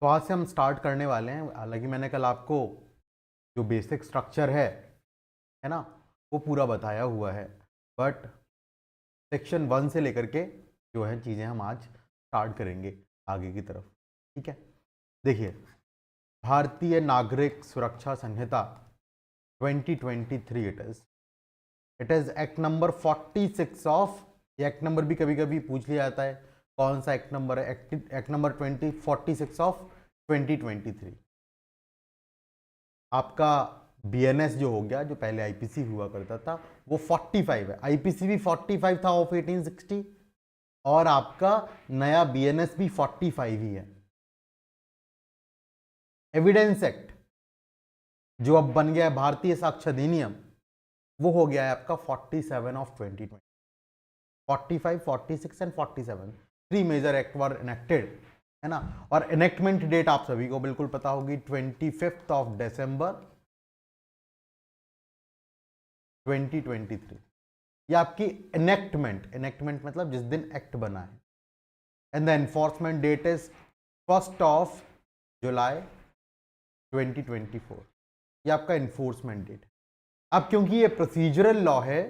तो आज से हम स्टार्ट करने वाले हैं। हालांकि मैंने कल आपको जो बेसिक स्ट्रक्चर है ना, वो पूरा बताया हुआ है, बट सेक्शन 1 से लेकर के जो है चीज़ें हम आज स्टार्ट करेंगे आगे की तरफ। ठीक है, देखिए, भारतीय नागरिक सुरक्षा संहिता 2023 it is act number 46 of, ये एक्ट नंबर भी कभी कभी पूछ लिया जाता है कौन सा एक्ट नंबर है। Act number 46 of 2023। आपका बीएनएस जो हो गया, जो पहले आईपीसी हुआ करता था, वो 45 है। आईपीसी भी 45 था ऑफ 1860, और आपका नया बीएनएस भी 45 ही है। एविडेंस एक्ट जो अब बन गया है भारतीय साक्ष्य अधिनियम, वो हो गया है आपका 47 of 2020। 45, 46 and 47, 3 major act were enacted, है ना। और इनेक्टमेंट डेट आप सभी को बिल्कुल पता होगी, 25 ऑफ December 2023। ये आपकी इनेक्टमेंट मतलब जिस दिन एक्ट बना है। And the enforcement date is 1 of July 2024। ये आपका एनफोर्समेंट डेट है। अब क्योंकि ये प्रोसीजरल लॉ है,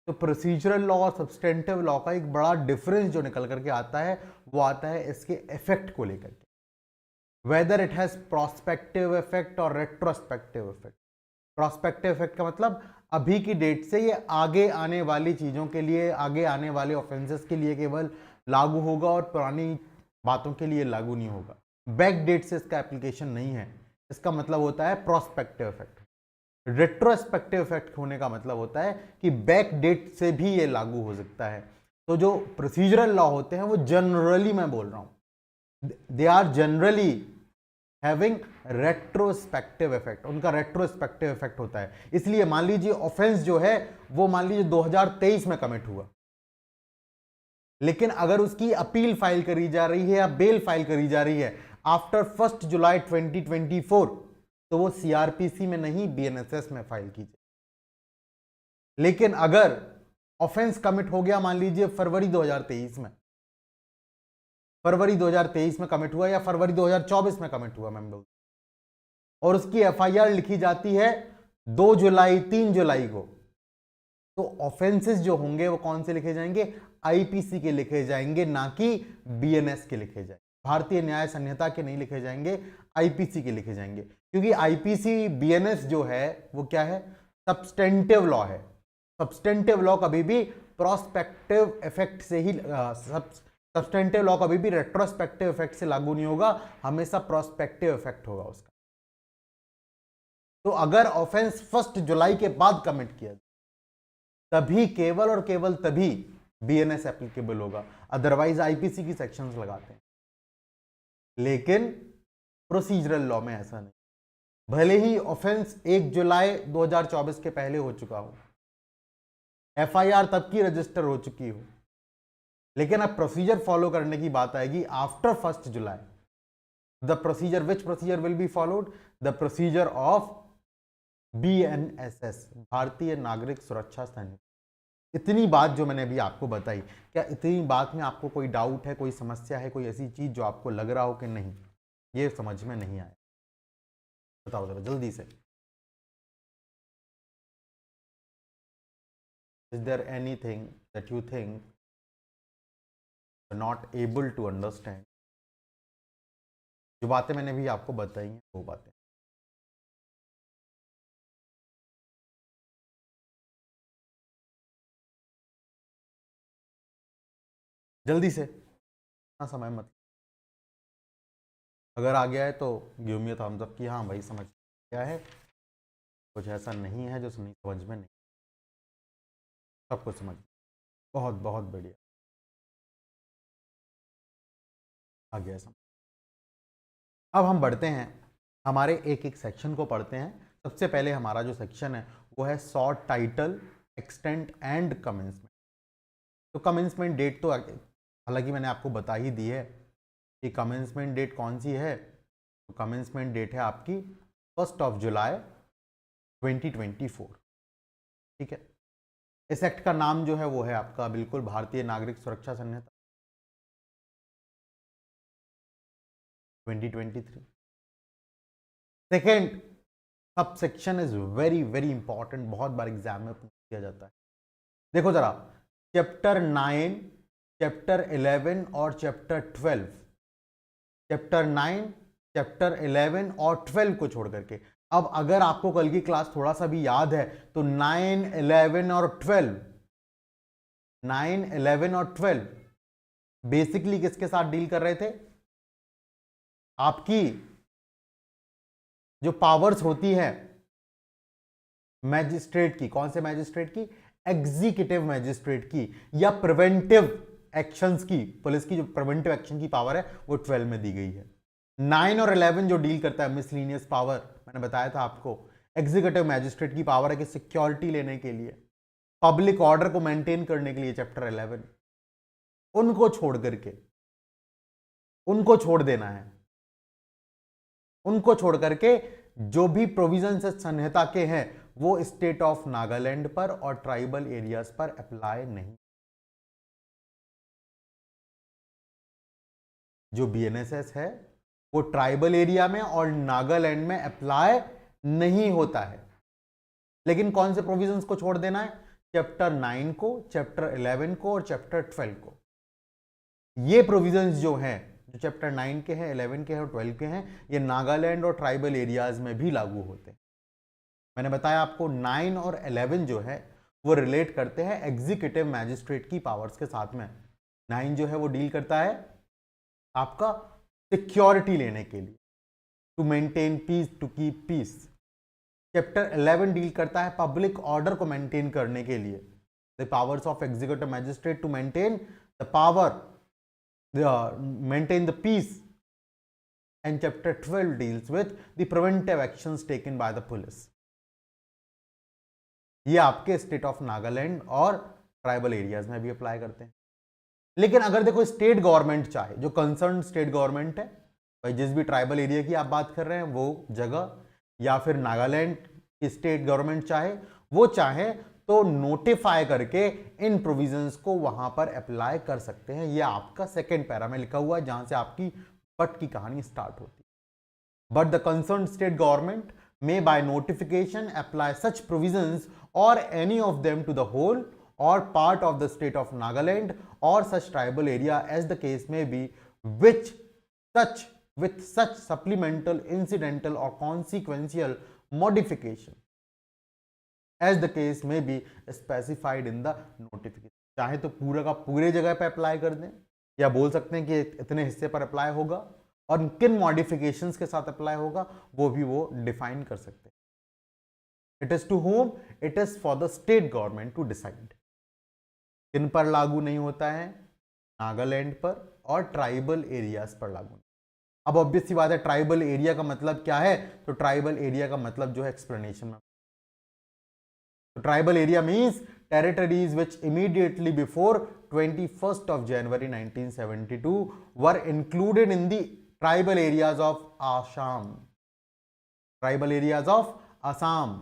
तो प्रोसीजरल लॉ और सब्सटेंटिव लॉ का एक बड़ा डिफरेंस जो निकल करके आता है, वो आता है इसके इफेक्ट को लेकर के, whether it has prospective effect और रेट्रोस्पेक्टिव इफेक्ट। प्रोस्पेक्टिव इफेक्ट का मतलब अभी की डेट से ये आगे आने वाली चीजों के लिए, आगे आने वाले ऑफेंसेस के लिए केवल लागू होगा, और पुरानी बातों के लिए लागू नहीं होगा। बैक डेट से इसका एप्लीकेशन नहीं है। इसका मतलब होता है प्रोस्पेक्टिव इफेक्ट। रेट्रोस्पेक्टिव इफेक्ट होने का मतलब होता है कि बैक डेट से भी ये लागू हो सकता है। तो जो प्रोसीजरल लॉ होते हैं वो जनरली, मैं बोल रहा हूं, they are generally having retrospective effect. उनका रेट्रोस्पेक्टिव इफेक्ट होता है। इसलिए मान लीजिए ऑफेंस जो है वो मान लीजिए 2023 में कमिट हुआ, लेकिन अगर उसकी अपील फाइल करी जा रही है या बेल फाइल करी जा रही है आफ्टर 1 जुलाई 2024, तो वो सीआरपीसी में नहीं, बीएनएसएस में फाइल कीजिए। लेकिन अगर ऑफेंस कमिट हो गया मान लीजिए फरवरी 2023 में कमिट हुआ, या फरवरी 2024 में कमिट हुआ, मैं बोल, और उसकी एफआईआर लिखी जाती है 2 जुलाई 3 जुलाई को, तो ऑफेंसेस जो होंगे वो कौन से लिखे जाएंगे? आईपीसी के लिखे जाएंगे, ना कि बीएनएस के लिखे जाएंगे। भारतीय न्याय संहिता के नहीं लिखे जाएंगे, आईपीसी के लिखे जाएंगे। क्योंकि आईपीसी बीएनएस जो है वो क्या है? सब्सटेंटिव लॉ है। सब्सटेंटिव लॉ कभी भी प्रोस्पेक्टिव इफेक्ट से ही, सब्सटेंटिव लॉ कभी भी रेट्रोस्पेक्टिव इफेक्ट से लागू नहीं होगा, हमेशा प्रोस्पेक्टिव इफेक्ट होगा उसका। तो अगर ऑफेंस 1 जुलाई के बाद कमिट किया तभी, केवल और केवल तभी बीएनएस एप्लीकेबल होगा, अदरवाइज आईपीसी की सेक्शंस लगाते हैं। लेकिन प्रोसीजरल लॉ में ऐसा नहीं। भले ही ऑफेंस 1 जुलाई 2024 के पहले हो चुका हो, एफआईआर तब की रजिस्टर हो चुकी हो, लेकिन अब प्रोसीजर फॉलो करने की बात आएगी after 1 July. The procedure, which procedure will be followed? The procedure of BNSS, भारतीय नागरिक सुरक्षा संहिता। इतनी बात जो मैंने अभी आपको बताई, क्या इतनी बात में आपको कोई डाउट है, कोई समस्या है, कोई ऐसी चीज जो आपको लग रहा हो कि नहीं ये समझ में नहीं आया? बताओ जरा जल्दी से। Is there anything that you think not able to understand? जो बातें मैंने भी आपको बताई हैं वो बातें। जल्दी से, ना समय मत। अगर आ गया है तो गिव मी थम्स अप कि हाँ भाई समझ गया है। कुछ ऐसा नहीं है जो नहीं समझ में नहीं, सब कुछ समझ। बहुत बहुत बढ़िया, आ गया समझ। अब हम बढ़ते हैं, हमारे एक एक सेक्शन को पढ़ते हैं। सबसे पहले हमारा जो सेक्शन है वो है short title, extent and commencement. तो कमेंसमेंट डेट तो हालांकि मैंने आपको बता ही दी है कि कमेंसमेंट डेट कौन सी है। तो कमेंसमेंट डेट है आपकी 1 जुलाई 2024। ठीक है, इस एक्ट का नाम जो है वो है आपका बिल्कुल भारतीय नागरिक सुरक्षा संहिता। 2023। Second sub section is very very important, बहुत बार एग्जाम में पूछ दिया जाता है। देखो जरा, चैप्टर 9, चैप्टर 11 और चैप्टर 12, चैप्टर 9, चैप्टर 11 और 12 को छोड़ करके, अब अगर आपको कल की क्लास थोड़ा सा भी याद है तो 9, 11 और 12, 9, 11 और 12 बेसिकली किसके साथ डील कर रहे थे? आपकी जो पावर्स होती है मैजिस्ट्रेट की, कौन से मैजिस्ट्रेट की? एग्जीक्यूटिव मैजिस्ट्रेट की, या प्रिवेंटिव एक्शंस की, पुलिस की जो प्रिवेंटिव एक्शन की पावर है वो 12 में दी गई है। 9 और 11 जो डील करता है मिसलिनियस पावर, मैंने बताया था आपको, एग्जीक्यूटिव मैजिस्ट्रेट की पावर है कि सिक्योरिटी लेने के लिए, पब्लिक ऑर्डर को मेंटेन करने के लिए चैप्टर 11, उनको छोड़ करके, उनको छोड़ देना है, उनको छोड़ करके जो भी प्रोविजंस संहिता के हैं वो स्टेट ऑफ नागालैंड पर और ट्राइबल एरियाज पर अप्लाई नहीं। जो बीएनएसएस है वो ट्राइबल एरिया में और नागालैंड में अप्लाई नहीं होता है। लेकिन कौन से प्रोविजंस को छोड़ देना है? चैप्टर 9 को, चैप्टर 11 को और चैप्टर 12 को। ये प्रोविजंस जो हैं, जो चैप्टर 9 के हैं, 11 के हैं और 12 के हैं, ये नागालैंड और ट्राइबल एरियाज में भी लागू होते हैं। मैंने बताया आपको 9 और 11 जो है वो रिलेट करते हैं एग्जीक्यूटिव मैजिस्ट्रेट की पावर्स के साथ में। 9 जो है वो डील करता है आपका सिक्योरिटी लेने के लिए, to maintain peace, to keep peace. Chapter 11 deal करता है पब्लिक ऑर्डर को मेंटेन करने के लिए, the powers of executive magistrate to maintain the power, maintain the peace, and chapter 12 deals with the preventive actions taken by the police। ये आपके state of Nagaland और tribal areas में भी अप्लाई करते हैं। लेकिन अगर देखो स्टेट गवर्नमेंट चाहे, जो कंसर्न स्टेट गवर्नमेंट है, भाई जिस भी ट्राइबल एरिया की आप बात कर रहे हैं वो जगह, या फिर नागालैंड की स्टेट गवर्नमेंट चाहे, वो चाहे तो नोटिफाई करके इन प्रोविजंस को वहां पर अप्लाई कर सकते हैं। ये आपका सेकेंड पैरा में लिखा हुआ है, जहां से आपकी बट की कहानी स्टार्ट होती है। But the concern state government may by notification apply such provisions or any of them to the whole or part of the state of Nagaland or such tribal area as the case may be, with such supplemental, incidental or consequential modification as the case may be specified in the notification। चाहे तो पूरा का पूरे जगह पे apply कर दें, या बोल सकते हैं कि इतने हिस्से पर अप्लाई होगा और किन मॉडिफिकेशंस के साथ अप्लाई होगा वो भी वो डिफाइन कर सकते हैं। It is to whom, it is for the state government to decide. किन पर लागू नहीं होता है? नागालैंड पर और ट्राइबल एरियाज पर लागू। अब ऑब्वियस सी बात है, ट्राइबल एरिया का मतलब क्या है? तो ट्राइबल एरिया का मतलब जो है एक्सप्लेनेशन में, तो tribal area means territories which immediately before 21st of January 1972 were included in the tribal areas of Assam. Tribal areas of Assam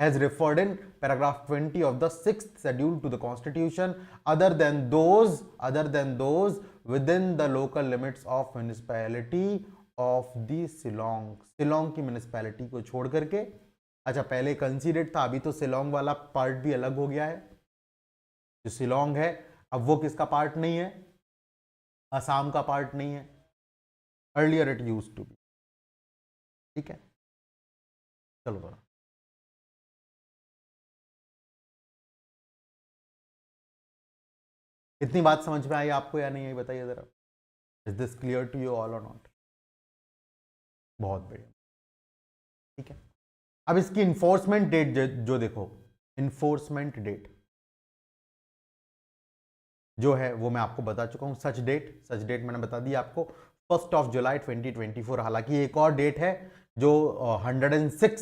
as referred in paragraph 20 of the 6th schedule to the constitution, other than those within the local limits of municipality of the Shillong। Shillong की municipality को छोड़ करके, अच्छा पहले considered था, अभी तो शिलोंग वाला पार्ट भी अलग हो गया है। जो शिलोंग है अब वो किसका पार्ट नहीं है? असम का पार्ट नहीं है। Earlier it used to be. ठीक है, चलो बड़ा, इतनी बात समझ में आई आपको या नहीं आई बताइए जरा। Is this clear to you all और नॉट? बहुत बढ़िया, ठीक है। अब इसकी इन्फोर्समेंट डेट जो देखो, इन्फोर्समेंट डेट जो है वो मैं आपको बता चुका हूं। सच डेट मैंने बता दी आपको 1 जुलाई 2024। हालांकि एक और डेट है जो 106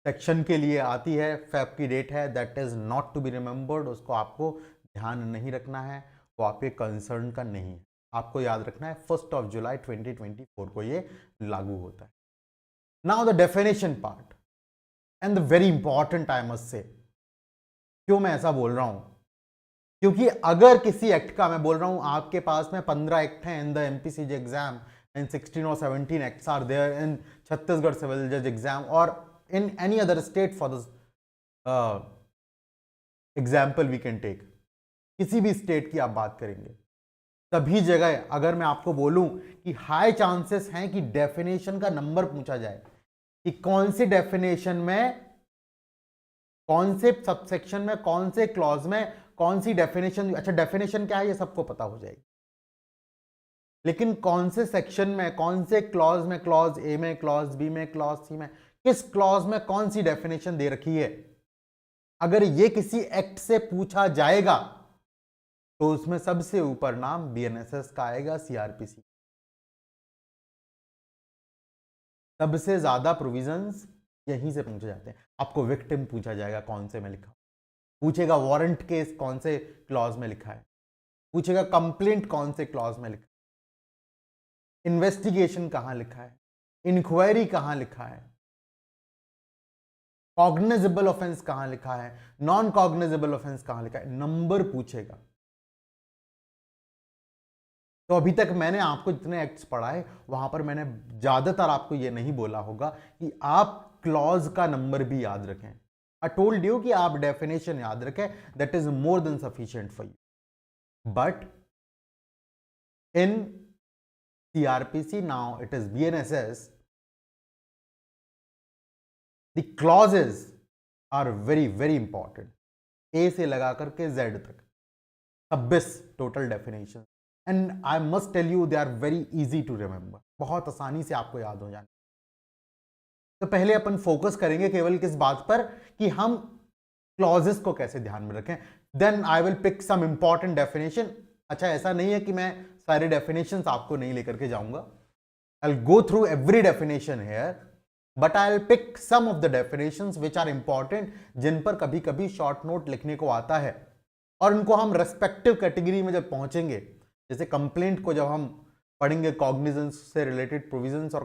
सेक्शन के लिए आती है, फेब की डेट है, that is not to be remembered. उसको आपको ध्यान नहीं रखना है, वो आपके कंसर्न का नहीं है। आपको याद रखना है 1 जुलाई 2024 को ये लागू होता है। Now the definition part and the very important, I must say. क्यों मैं ऐसा बोल रहा हूं? क्योंकि अगर किसी एक्ट का, मैं बोल रहा हूं आपके पास में 15 एक्ट हैं in the MPCG exam and 16 or 17 acts are there in Chhattisgarh civil judge exam or in any other state for this example we can take. किसी भी स्टेट की आप बात करेंगे, सभी जगह अगर मैं आपको बोलूं कि हाई चांसेस हैं कि डेफिनेशन का नंबर पूछा जाए कि कौन सी डेफिनेशन में, कौन से सबसेक्शन में, कौन से क्लॉज में कौन सी डेफिनेशन, अच्छा डेफिनेशन क्या है ये सबको पता हो जाएगी, लेकिन कौन से सेक्शन में, कौन से क्लॉज में, क्लॉज ए में, क्लॉज बी में, क्लॉज सी में, किस क्लॉज में कौन सी डेफिनेशन दे रखी है, अगर ये किसी एक्ट से पूछा जाएगा तो उसमें सबसे ऊपर नाम बीएनएसएस का आएगा, सीआरपीसी। सबसे ज्यादा प्रोविजंस यहीं से पूछे जाते हैं। आपको विक्टिम पूछा जाएगा कौन से में लिखा, पूछेगा वारंट केस कौन से क्लॉज में लिखा है, पूछेगा कंप्लेंट कौन से क्लॉज में लिखा है, इन्वेस्टिगेशन कहां लिखा है, इंक्वायरी कहां लिखा है, कॉग्निजेबल ऑफेंस कहां लिखा है, नॉन कॉग्निजेबल ऑफेंस कहां लिखा है, नंबर पूछेगा। तो अभी तक मैंने आपको जितने एक्ट्स पढ़ाए वहां पर मैंने ज्यादातर आपको ये नहीं बोला होगा कि आप क्लॉज का नंबर भी याद रखें। आई टोल्ड यू कि आप डेफिनेशन याद रखें, that is more than sufficient for you, but in CRPC now it is BNSS, the clauses are very very important. A से लगा करके Z तक 26 total definition, and I must tell you they are very easy to remember, बहुत आसानी से आपको याद हो जाने। तो पहले अपन फोकस करेंगे केवल किस बात पर कि हम क्लॉजेस को कैसे ध्यान में रखें, then I will pick some important definition. अच्छा ऐसा नहीं है कि मैं सारे डेफिनेशंस आपको नहीं लेकर के जाऊंगा, I will go through every definition here, but I will pick some of the definitions which are important, जिन पर कभी कभी शॉर्ट नोट लिखने को आता है, और उनको हम रेस्पेक्टिव कैटेगरी में जब पहुंचेंगे, जैसे कंप्लेंट को जब हम पढ़ेंगे कॉग्निजेंस से रिलेटेड प्रोविजंस और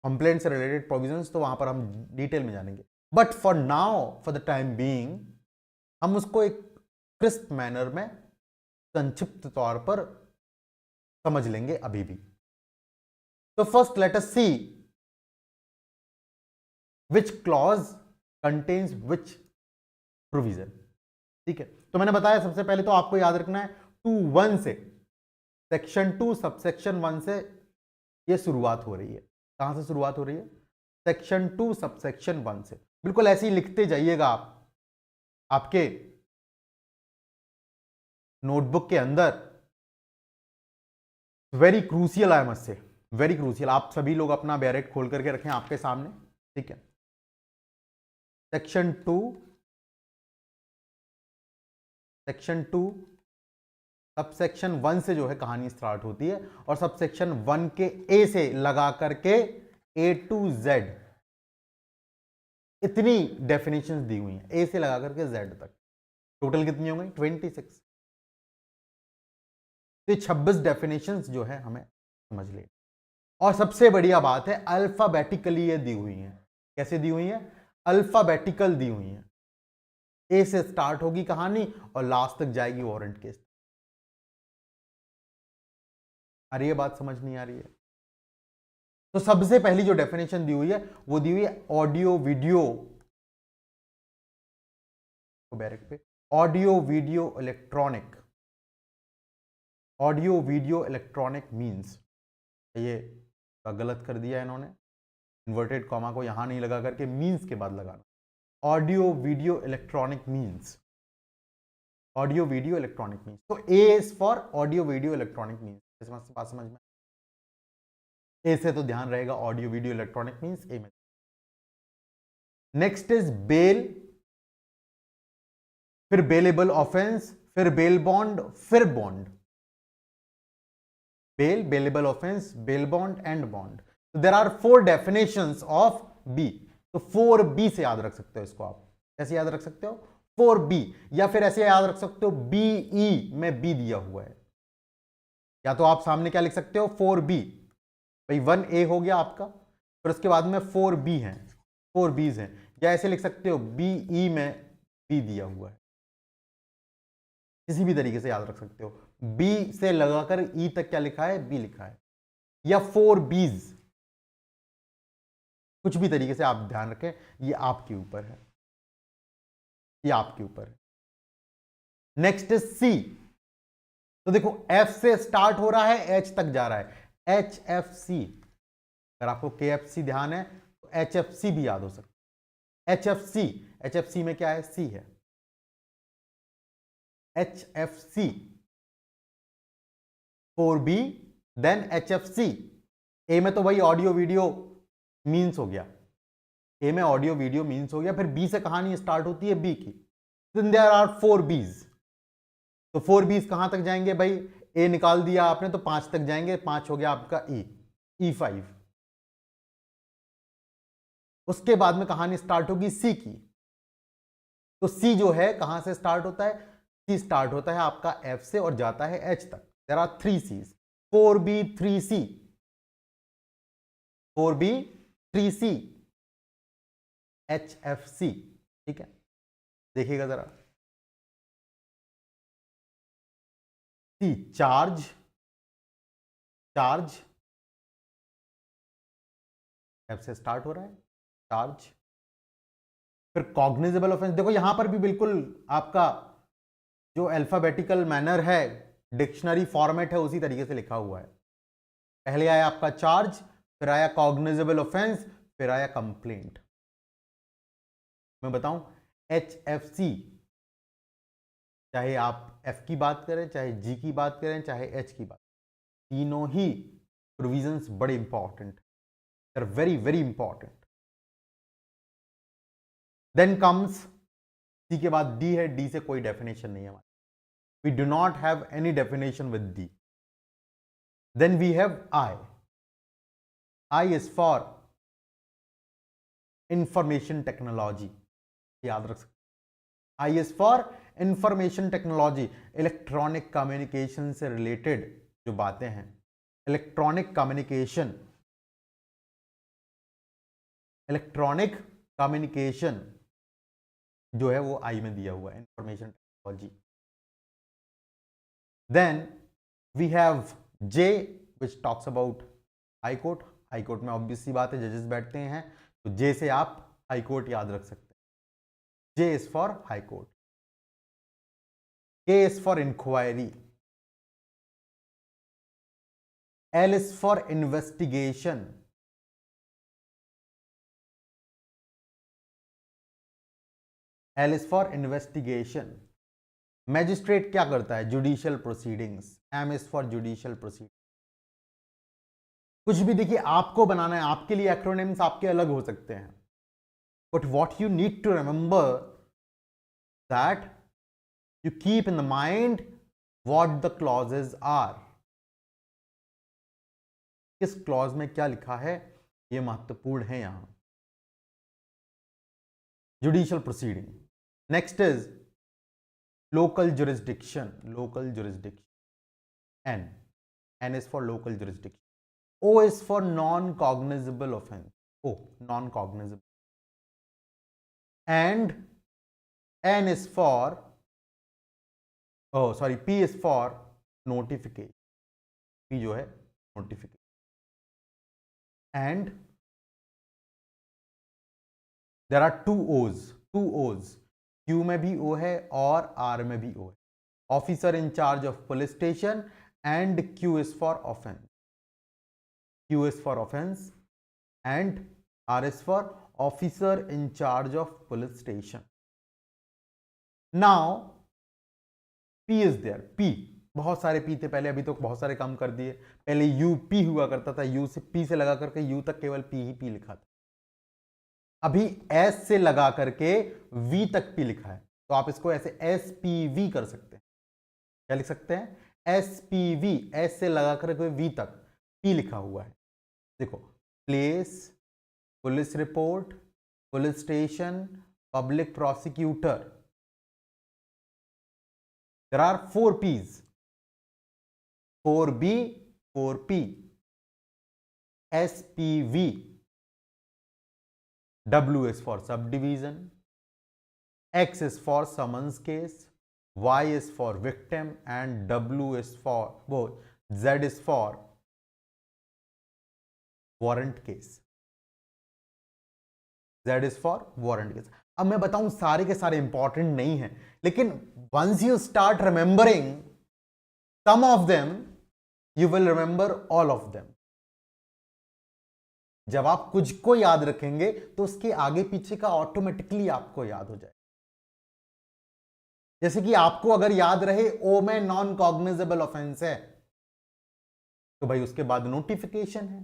कंप्लेंट से रिलेटेड प्रोविजंस, तो वहां पर हम डिटेल में जानेंगे। But for now, for the time being, हम उसको एक क्रिस्प मैनर में संक्षिप्त तौर पर समझ लेंगे अभी भी। तो first let us see which clause contains which provision. ठीक है, तो मैंने बताया सबसे पहले तो आपको याद रखना है 2(1) से, सेक्शन 2 सबसेक्शन 1 से ये शुरुआत हो रही है। कहां से शुरुआत हो रही है? सेक्शन 2 सबसेक्शन 1 से। बिल्कुल ऐसे ही लिखते जाइएगा आप आपके नोटबुक के अंदर। Very crucial, I must say very crucial. आप सभी लोग अपना बैरेट खोल करके रखें आपके सामने, ठीक है। सेक्शन 2 सबसेक्शन 1 से जो है कहानी स्टार्ट होती है, और सबसेक्शन 1 के ए से लगा करके A to Z इतनी डेफिनेशंस दी हुई हैं, ए से लगा करके Z तक। टोटल कितनी हो गई? 26। तो 26 डेफिनेशंस जो है हमें समझ ले। और सबसे बढ़िया बात है, अल्फाबेटिकली ये दी हुई हैं। कैसे दी हुई हैं? अल्फाबेटिकल दी हुई हैं। ए से स्टार्ट होगी कहानी और लास्ट तक जाएगी वारंट केस। आ रही है बात? समझ नहीं आ रही है? तो सबसे पहली जो डेफिनेशन दी हुई है वो दी हुई है ऑडियो वीडियो, बैरेट पे, audio video electronic. Audio video electronic means, ये गलत कर दिया इन्होंने, इन्वर्टेड कॉमा को यहां नहीं लगा करके मींस के बाद लगाना। Audio video electronic means, audio video electronic means. तो A is for audio video electronic means. इस बात समझ में? ए से तो ध्यान रहेगा audio video electronic means A में। नेक्स्ट इज बेल, फिर बेलेबल ऑफेंस, फिर बेल बॉन्ड, फिर bond. Bail, bailable offence, bail bond and bond. There are 4 definitions of B. तो 4B से याद रख सकते हो इसको। आप ऐसे याद रख सकते हो 4B, या फिर ऐसे याद रख सकते हो BE में B दिया हुआ है। या तो आप सामने क्या लिख सकते हो? 4B, भाई 1A हो गया आपका, फिर उसके बाद में 4B हैं, 4Bs हैं। या ऐसे लिख सकते हो BE में B दिया हुआ है। किसी भी तरीके से याद रख सकते हो। बी से लगाकर ई तक क्या लिखा है, बी लिखा है, या 4 बीज, कुछ भी तरीके से आप ध्यान रखें, ये आपके ऊपर है, ये आपके ऊपर है। Next is C. तो देखो एफ से स्टार्ट हो रहा है, एच तक जा रहा है, एच एफ सी। अगर आपको के एफ सी ध्यान है तो एच एफ सी भी याद हो सकता है। H F C, H F C में क्या है, सी है, H F C 4B, then H F C. A में तो वही ऑडियो वीडियो मीन्स हो गया, ए में ऑडियो वीडियो मीन्स हो गया, फिर बी से कहानी स्टार्ट होती है बी की, देयर आर 4 बीज। तो 4 बीज कहां तक जाएंगे भाई, ए निकाल दिया आपने तो 5 तक जाएंगे, 5 हो गया आपका ई 5। उसके बाद में कहानी स्टार्ट होगी सी की। तो सी जो है कहां से स्टार्ट होता है, सी स्टार्ट होता है आपका एफ से और जाता है एच तक। There are 3 Cs, 4B 3C, 4B 3C, HFC। ठीक है, देखिएगा जरा, सी चार्ज, चार्ज एफ से स्टार्ट हो रहा है, चार्ज। फिर कॉग्निजेबल ऑफेंस, देखो यहां पर भी बिल्कुल आपका जो अल्फाबेटिकल मैनर है, डिक्शनरी फॉर्मेट है, उसी तरीके से लिखा हुआ है। पहले आया आपका चार्ज, फिर आया कॉग्निजेबल ऑफेंस, फिर आया कंप्लेंट। मैं बताऊं, HFC, चाहे आप एफ की बात करें, चाहे जी की बात करें, चाहे एच की बात, तीनों ही प्रोविजंस बड़े important, they are very very important. Then comes, C के बाद डी है, डी से कोई डेफिनेशन नहीं है हमारी, we do not have any definition with D. Then we have I, I is for information technology, याद रख सकते, I is for information technology, electronic communication से रिलेटेड जो बातें हैं, इलेक्ट्रॉनिक कम्युनिकेशन, इलेक्ट्रॉनिक कम्युनिकेशन जो है वो आई में दिया हुआ है, information technology. Then we have J which talks about high court. High court में ऑब्वियस सी बात है, जजेस बैठते हैं, तो जे से आप हाई कोर्ट याद रख सकते हैं। J is for high court, K is for inquiry, L is for investigation, L is for investigation. Magistrate क्या करता है, judicial proceedings, M is for judicial proceeding. कुछ भी देखिए आपको बनाना है, आपके लिए एक्रोनिम्स आपके अलग हो सकते हैं, but what you need to remember that you keep in the mind what the clauses are, किस क्लॉज में क्या लिखा है, यह महत्वपूर्ण है यहां। Judicial proceeding. Next is local jurisdiction, local jurisdiction, N is for local jurisdiction, O is for non cognizable offence, O non cognizable, and N is for P is for notification, P जो है notification, and there are two O's, Q में भी O है और R में भी O है, officer in charge of police station, and Q is for offense, Q is for offense and R is for officer in charge of police station. Now P is there, P, बहुत सारे P थे पहले, अभी तो बहुत सारे कम कर दिए। पहले UP हुआ करता था, U से P से लगा करके U तक केवल P ही P लिखा था, अभी S से लगा करके V तक P लिखा है, तो आप इसको ऐसे SPV कर सकते हैं। क्या लिख सकते हैं, SPV, S से लगा करके V तक P लिखा हुआ है। देखो, place, police report, police station, public prosecutor, there are 4 P's, 4B, 4P, SPV, W is for subdivision, X is for summons case, Y is for victim and W is for वो Z is for warrant case. Z is for warrant case. अब मैं बताऊं सारे के सारे important नहीं हैं, लेकिन once you start remembering some of them, you will remember all of them. जब आप कुछ को याद रखेंगे तो उसके आगे पीछे का ऑटोमेटिकली आपको याद हो जाए. जैसे कि आपको अगर याद रहे ओ में नॉन कॉग्निजेबल ऑफेंस है, तो भाई उसके बाद नोटिफिकेशन है.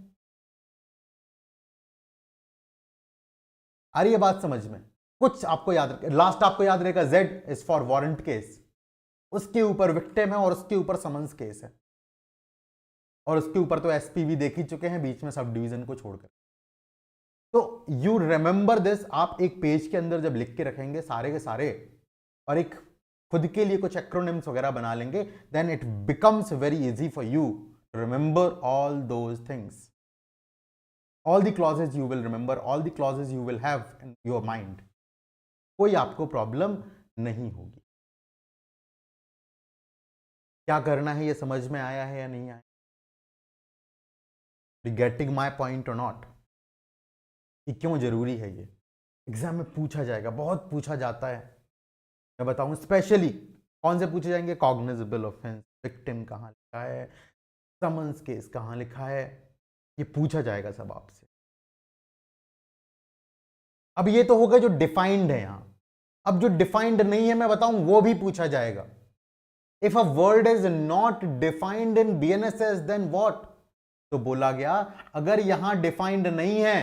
आ रही है बात समझ में? कुछ आपको याद रखे, लास्ट आपको याद रहेगा Z is for warrant case, उसके ऊपर विक्टिम है और उसके ऊपर समन्स केस है, और उसके ऊपर तो एसपीवी देख ही चुके हैं बीच में सब डिवीजन को छोड़कर. तो यू रिमेंबर दिस. आप एक पेज के अंदर जब लिख के रखेंगे सारे के सारे और एक खुद के लिए कुछ एक्रोनिम्स वगैरह बना लेंगे, then it becomes very easy for you to remember all those things. All the clauses you will remember, all the clauses you will have in your mind. कोई आपको प्रॉब्लम नहीं होगी. क्या करना है ये समझ में आया है या नहीं आया? Getting my point or not? कि क्यों जरूरी है ये? एग्जाम में पूछा जाएगा, बहुत पूछा जाता है. मैं बताऊं स्पेशली कौन से पूछे जाएंगे? कॉग्निजेबल ऑफेंस, विक्टिम कहाँ लिखा है, समन्स केस कहाँ लिखा है, ये पूछा जाएगा सब आपसे. अब ये तो होगा जो डिफाइंड है यहां. अब जो डिफाइंड नहीं है मैं बताऊं वो भी पूछा जाएगा. If a word is not defined in BNSS then what? तो बोला गया अगर यहां डिफाइंड नहीं है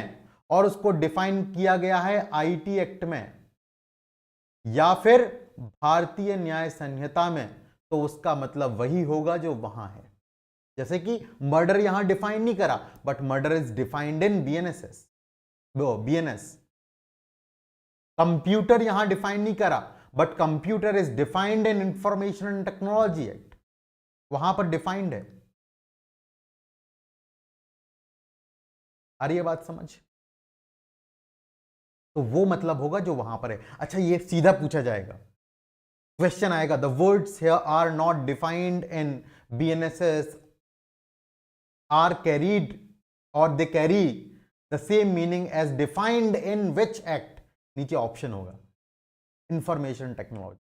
और उसको डिफाइन किया गया है आईटी एक्ट में या फिर भारतीय न्याय संहिता में, तो उसका मतलब वही होगा जो वहां है. जैसे कि मर्डर यहां डिफाइन नहीं करा, but murder is defined in BNSS, BNS. Computer यहां डिफाइन नहीं करा, but computer is defined in information and technology act, वहां पर डिफाइंड है. आ रही है बात समझ? तो वो मतलब होगा जो वहां पर है. अच्छा ये सीधा पूछा जाएगा, क्वेश्चन आएगा, the words here are not defined in BNSS are carried or they carry the same meaning as defined in which act? नीचे ऑप्शन होगा इंफॉर्मेशन टेक्नोलॉजी,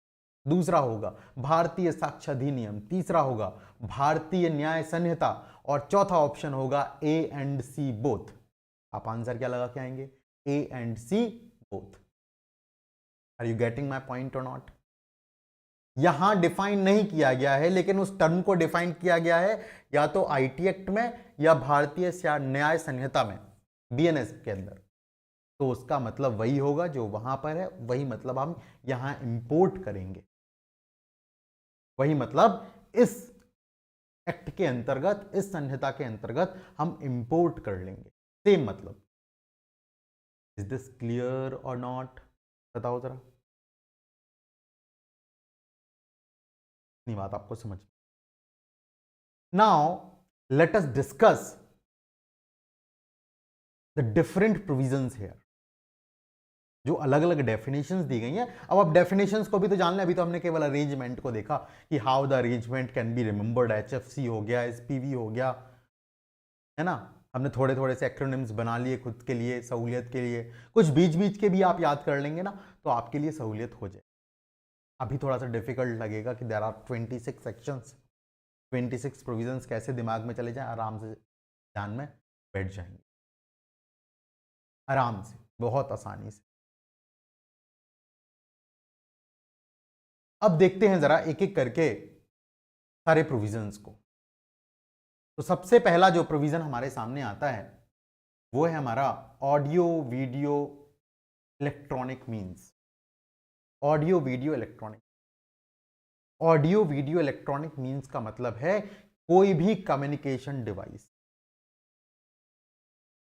दूसरा होगा भारतीय साक्ष्य अधिनियम, तीसरा होगा भारतीय न्याय संहिता, और चौथा ऑप्शन होगा ए एंड सी बोथ. आप आंसर क्या लगा के आएंगे? A and C both. Are you getting my point और नॉट? यहां डिफाइन नहीं किया गया है, लेकिन उस टर्म को डिफाइन किया गया है या तो आईटी एक्ट में या भारतीय न्याय संहिता में, बीएनएस के अंदर. तो उसका मतलब वही होगा जो वहां पर है, वही मतलब हम यहां इंपोर्ट करेंगे, वही मतलब इस एक्ट के अंतर्गत, इस संहिता के अंतर्गत हम इंपोर्ट कर लेंगे. सेम मतलब. Is this clear or not? बताओ जरा. बात आपको समझ. Now let us discuss the different provisions here. जो अलग अलग डेफिनेशंस दी गई हैं, अब आप डेफिनेशंस को भी तो जान लें. अभी तो हमने केवल अरेंजमेंट को देखा कि how the arrangement can be remembered, HFC हो गया, एसपीवी हो गया, है ना. हमने थोड़े थोड़े से एक्रोनिम्स बना लिए खुद के लिए, सहूलियत के लिए. कुछ बीच बीच के भी आप याद कर लेंगे ना, तो आपके लिए सहूलियत हो जाए. अभी थोड़ा सा डिफिकल्ट लगेगा कि देयर आर 26 सेक्शंस, 26 प्रोविजंस, कैसे दिमाग में चले जाएं, आराम से ध्यान में बैठ जाएंगे, आराम से, बहुत आसानी से. अब देखते हैं जरा एक एक करके सारे प्रोविजंस को. तो सबसे पहला जो प्रोविजन हमारे सामने आता है वो है हमारा audio video electronic means. Audio video electronic. Audio video electronic means का मतलब है कोई भी कम्युनिकेशन डिवाइस,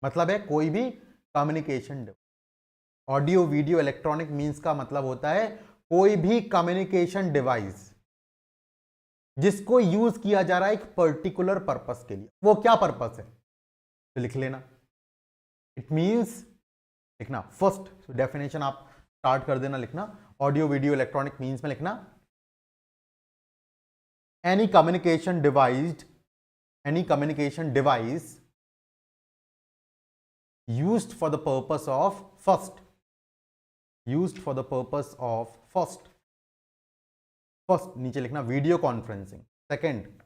मतलब है कोई भी communication device. Audio video electronic means का मतलब होता है कोई भी कम्युनिकेशन डिवाइस जिसको यूज किया जा रहा है एक पर्टिकुलर पर्पस के लिए. वो क्या पर्पस है तो लिख लेना. इट मीन्स, लिखना फर्स्ट डेफिनेशन आप स्टार्ट कर देना लिखना. ऑडियो वीडियो इलेक्ट्रॉनिक मीन्स में लिखना any communication device used for the purpose of first नीचे लिखना video conferencing, second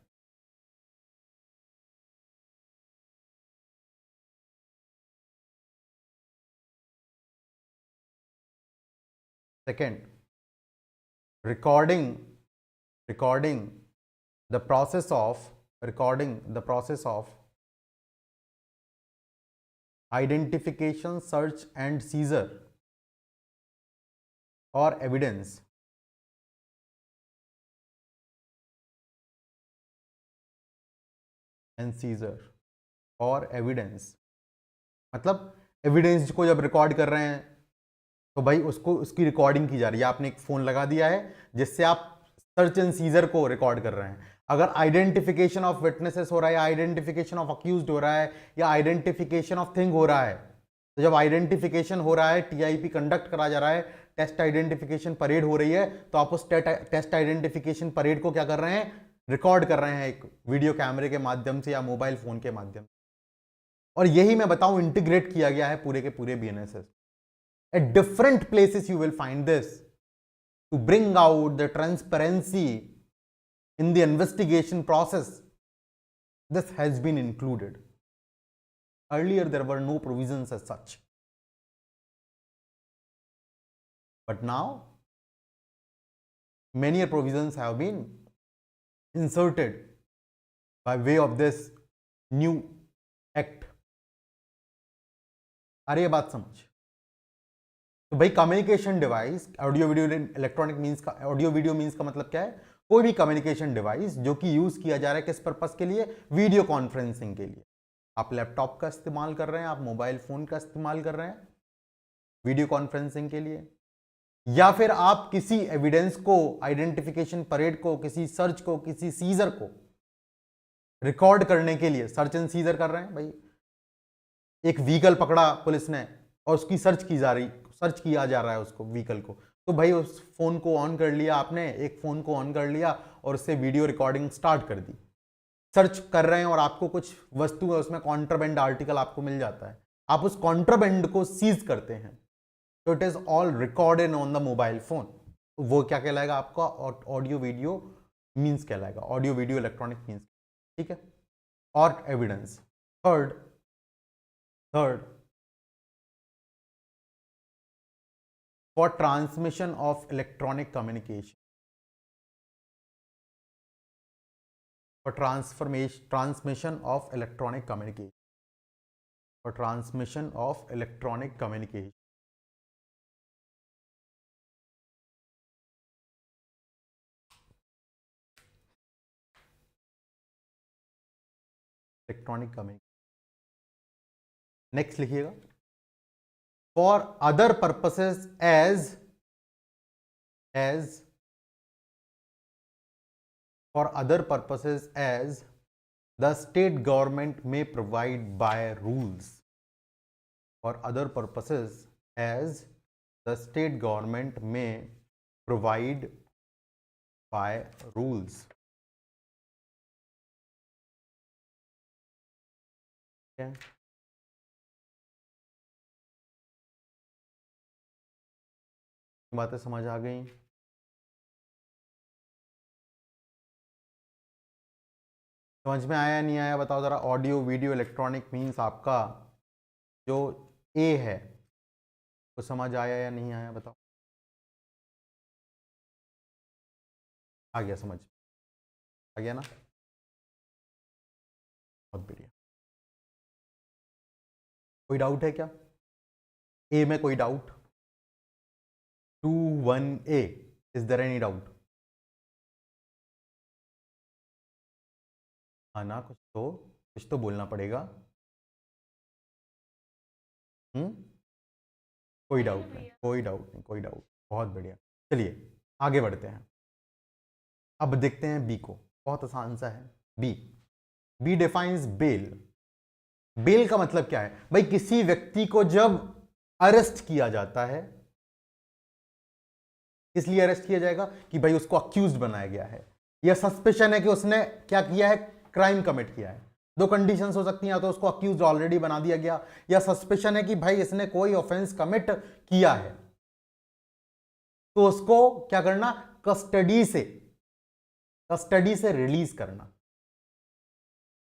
recording the process of identification, search and seizure or evidence मतलब एविडेंस को जब रिकॉर्ड कर रहे हैं तो भाई उसकी रिकॉर्डिंग की जा रही है। आपने एक फोन लगा दिया है जिससे आप सर्च एंड सीजर को रिकॉर्ड कर रहे हैं। अगर आइडेंटिफिकेशन ऑफ विटनेसेस हो रहा है, आइडेंटिफिकेशन ऑफ अक्यूज्ड हो रहा है, या आइडेंटिफिकेशन ऑफ थिंग हो रहा है, तो जब आइडेंटिफिकेशन हो रहा है, टीआईपी कंडक्ट करा जा रहा है, टेस्ट आइडेंटिफिकेशन परेड हो रही है, तो आप उस टेस्ट आइडेंटिफिकेशन परेड को क्या कर रहे हैं, रिकॉर्ड कर रहे हैं एक वीडियो कैमरे के माध्यम से या मोबाइल फोन के माध्यम से। और यही मैं बताऊं इंटीग्रेट किया गया है पूरे के पूरे BNSS. At different places you will find this to bring out the transparency in the investigation process. This has been included. Earlier there were no provisions as such, but now many provisions have been inserted by way of this new act. आ रही है बात समझ? तो भाई communication device, audio video electronic means का, audio video means का मतलब क्या है, कोई भी कम्युनिकेशन डिवाइस जो कि यूज किया जा रहा है किस पर्पस के लिए, वीडियो कॉन्फ्रेंसिंग के लिए। आप लैपटॉप का इस्तेमाल कर रहे हैं, आप मोबाइल फोन का इस्तेमाल कर रहे हैं वीडियो कॉन्फ्रेंसिंग के लिए, या फिर आप किसी एविडेंस को, आइडेंटिफिकेशन परेड को, किसी सर्च को, किसी सीजर को रिकॉर्ड करने के लिए सर्च एंड सीजर कर रहे हैं। भाई एक व्हीकल पकड़ा पुलिस ने और उसकी सर्च किया जा रहा है उसको, व्हीकल को, तो भाई उस फोन को ऑन कर लिया आपने, एक फोन को ऑन कर लिया और उससे वीडियो रिकॉर्डिंग स्टार्ट कर दी। सर्च कर रहे हैं और आपको कुछ वस्तु है उसमें कॉन्ट्राबैंड आर्टिकल आपको मिल जाता है, आप उस कॉन्ट्राबैंड को सीज करते हैं, तो it is all recorded on the mobile phone. वो क्या कहलाएगा आपका, ऑडियो वीडियो मींस कहलाएगा, ऑडियो वीडियो इलेक्ट्रॉनिक मींस। ठीक है। और evidence, third for transmission of electronic communication, for transmission of electronic communication, next लिखिएगा, for other purposes as the state government may provide by rules. For other purposes as the state government may provide by rules. Okay. बातें समझ आ गई? समझ में आया नहीं आया बताओ जरा। ऑडियो वीडियो इलेक्ट्रॉनिक मींस आपका जो ए है वो समझ आया या नहीं आया बताओ। आ गया, समझ आ गया ना, बहुत बढ़िया। कोई डाउट है क्या ए में? कोई doubt? 21A, is there any doubt? हाँ ना, कुछ तो बोलना पड़ेगा। कोई डाउट नहीं, कोई डाउट। बहुत बढ़िया, चलिए आगे बढ़ते हैं। अब देखते हैं बी को, बहुत आसान सा है। B defines bell. बेल का मतलब क्या है भाई? किसी व्यक्ति को जब अरेस्ट किया जाता है, इसलिए अरेस्ट किया जाएगा कि भाई उसको अक्यूज्ड बनाया गया है, या सस्पेशन है कि उसने क्या किया है, क्राइम कमिट किया है। दो कंडीशंस हो सकती हैं, या तो उसको अक्यूज ऑलरेडी बना दिया गया, या सस्पेशन है कि भाई इसने कोई ऑफेंस कमिट किया है, तो उसको क्या करना, कस्टडी से रिलीज करना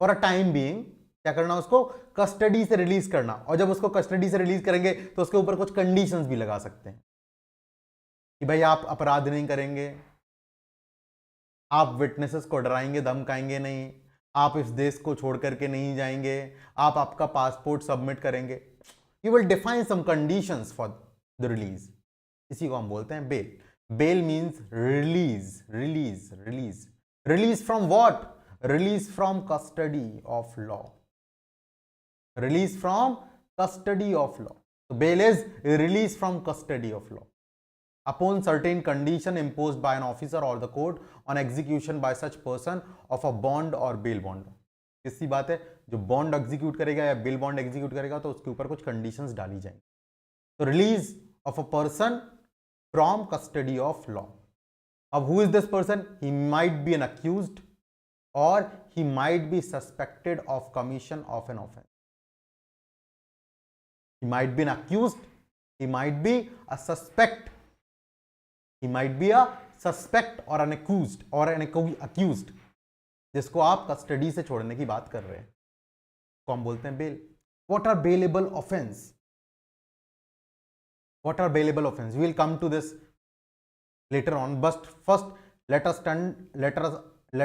फॉर अ टाइम बीइंग। क्या करना, उसको कस्टडी से रिलीज करना। और जब उसको कस्टडी से रिलीज करेंगे तो उसके ऊपर कुछ कंडीशंस भी लगा सकते हैं कि भाई आप अपराध नहीं करेंगे, आप विटनेसेस को डराएंगे धमकाएंगे नहीं, आप इस देश को छोड़ करके नहीं जाएंगे, आप आपका पासपोर्ट सबमिट करेंगे। You will define some conditions for the release. इसी को हम बोलते हैं bail. Bail means release, release, release. Release from what? Release from custody of law. Release from custody of law. तो bail is release from custody of law upon certain condition imposed by an officer or the court on execution by such person of a bond or bail bond। किसी बात है, जो bond execute करेगा या bail bond execute करेगा तो उसके ऊपर कुछ कंडीशंस डाली जाएंगी। तो release of a person from custody of law. अब who is this person? He might be an accused or he might be suspected of commission of an offence. He might be an accused, he might be a suspect, he might be a suspect or an accused or an accused, जिसको आप custody से छोड़ने की बात कर रहे हैं, तो हम बोलते हैं bell. What are bailable offense? What are bailable offense? We will come to this later on, but first let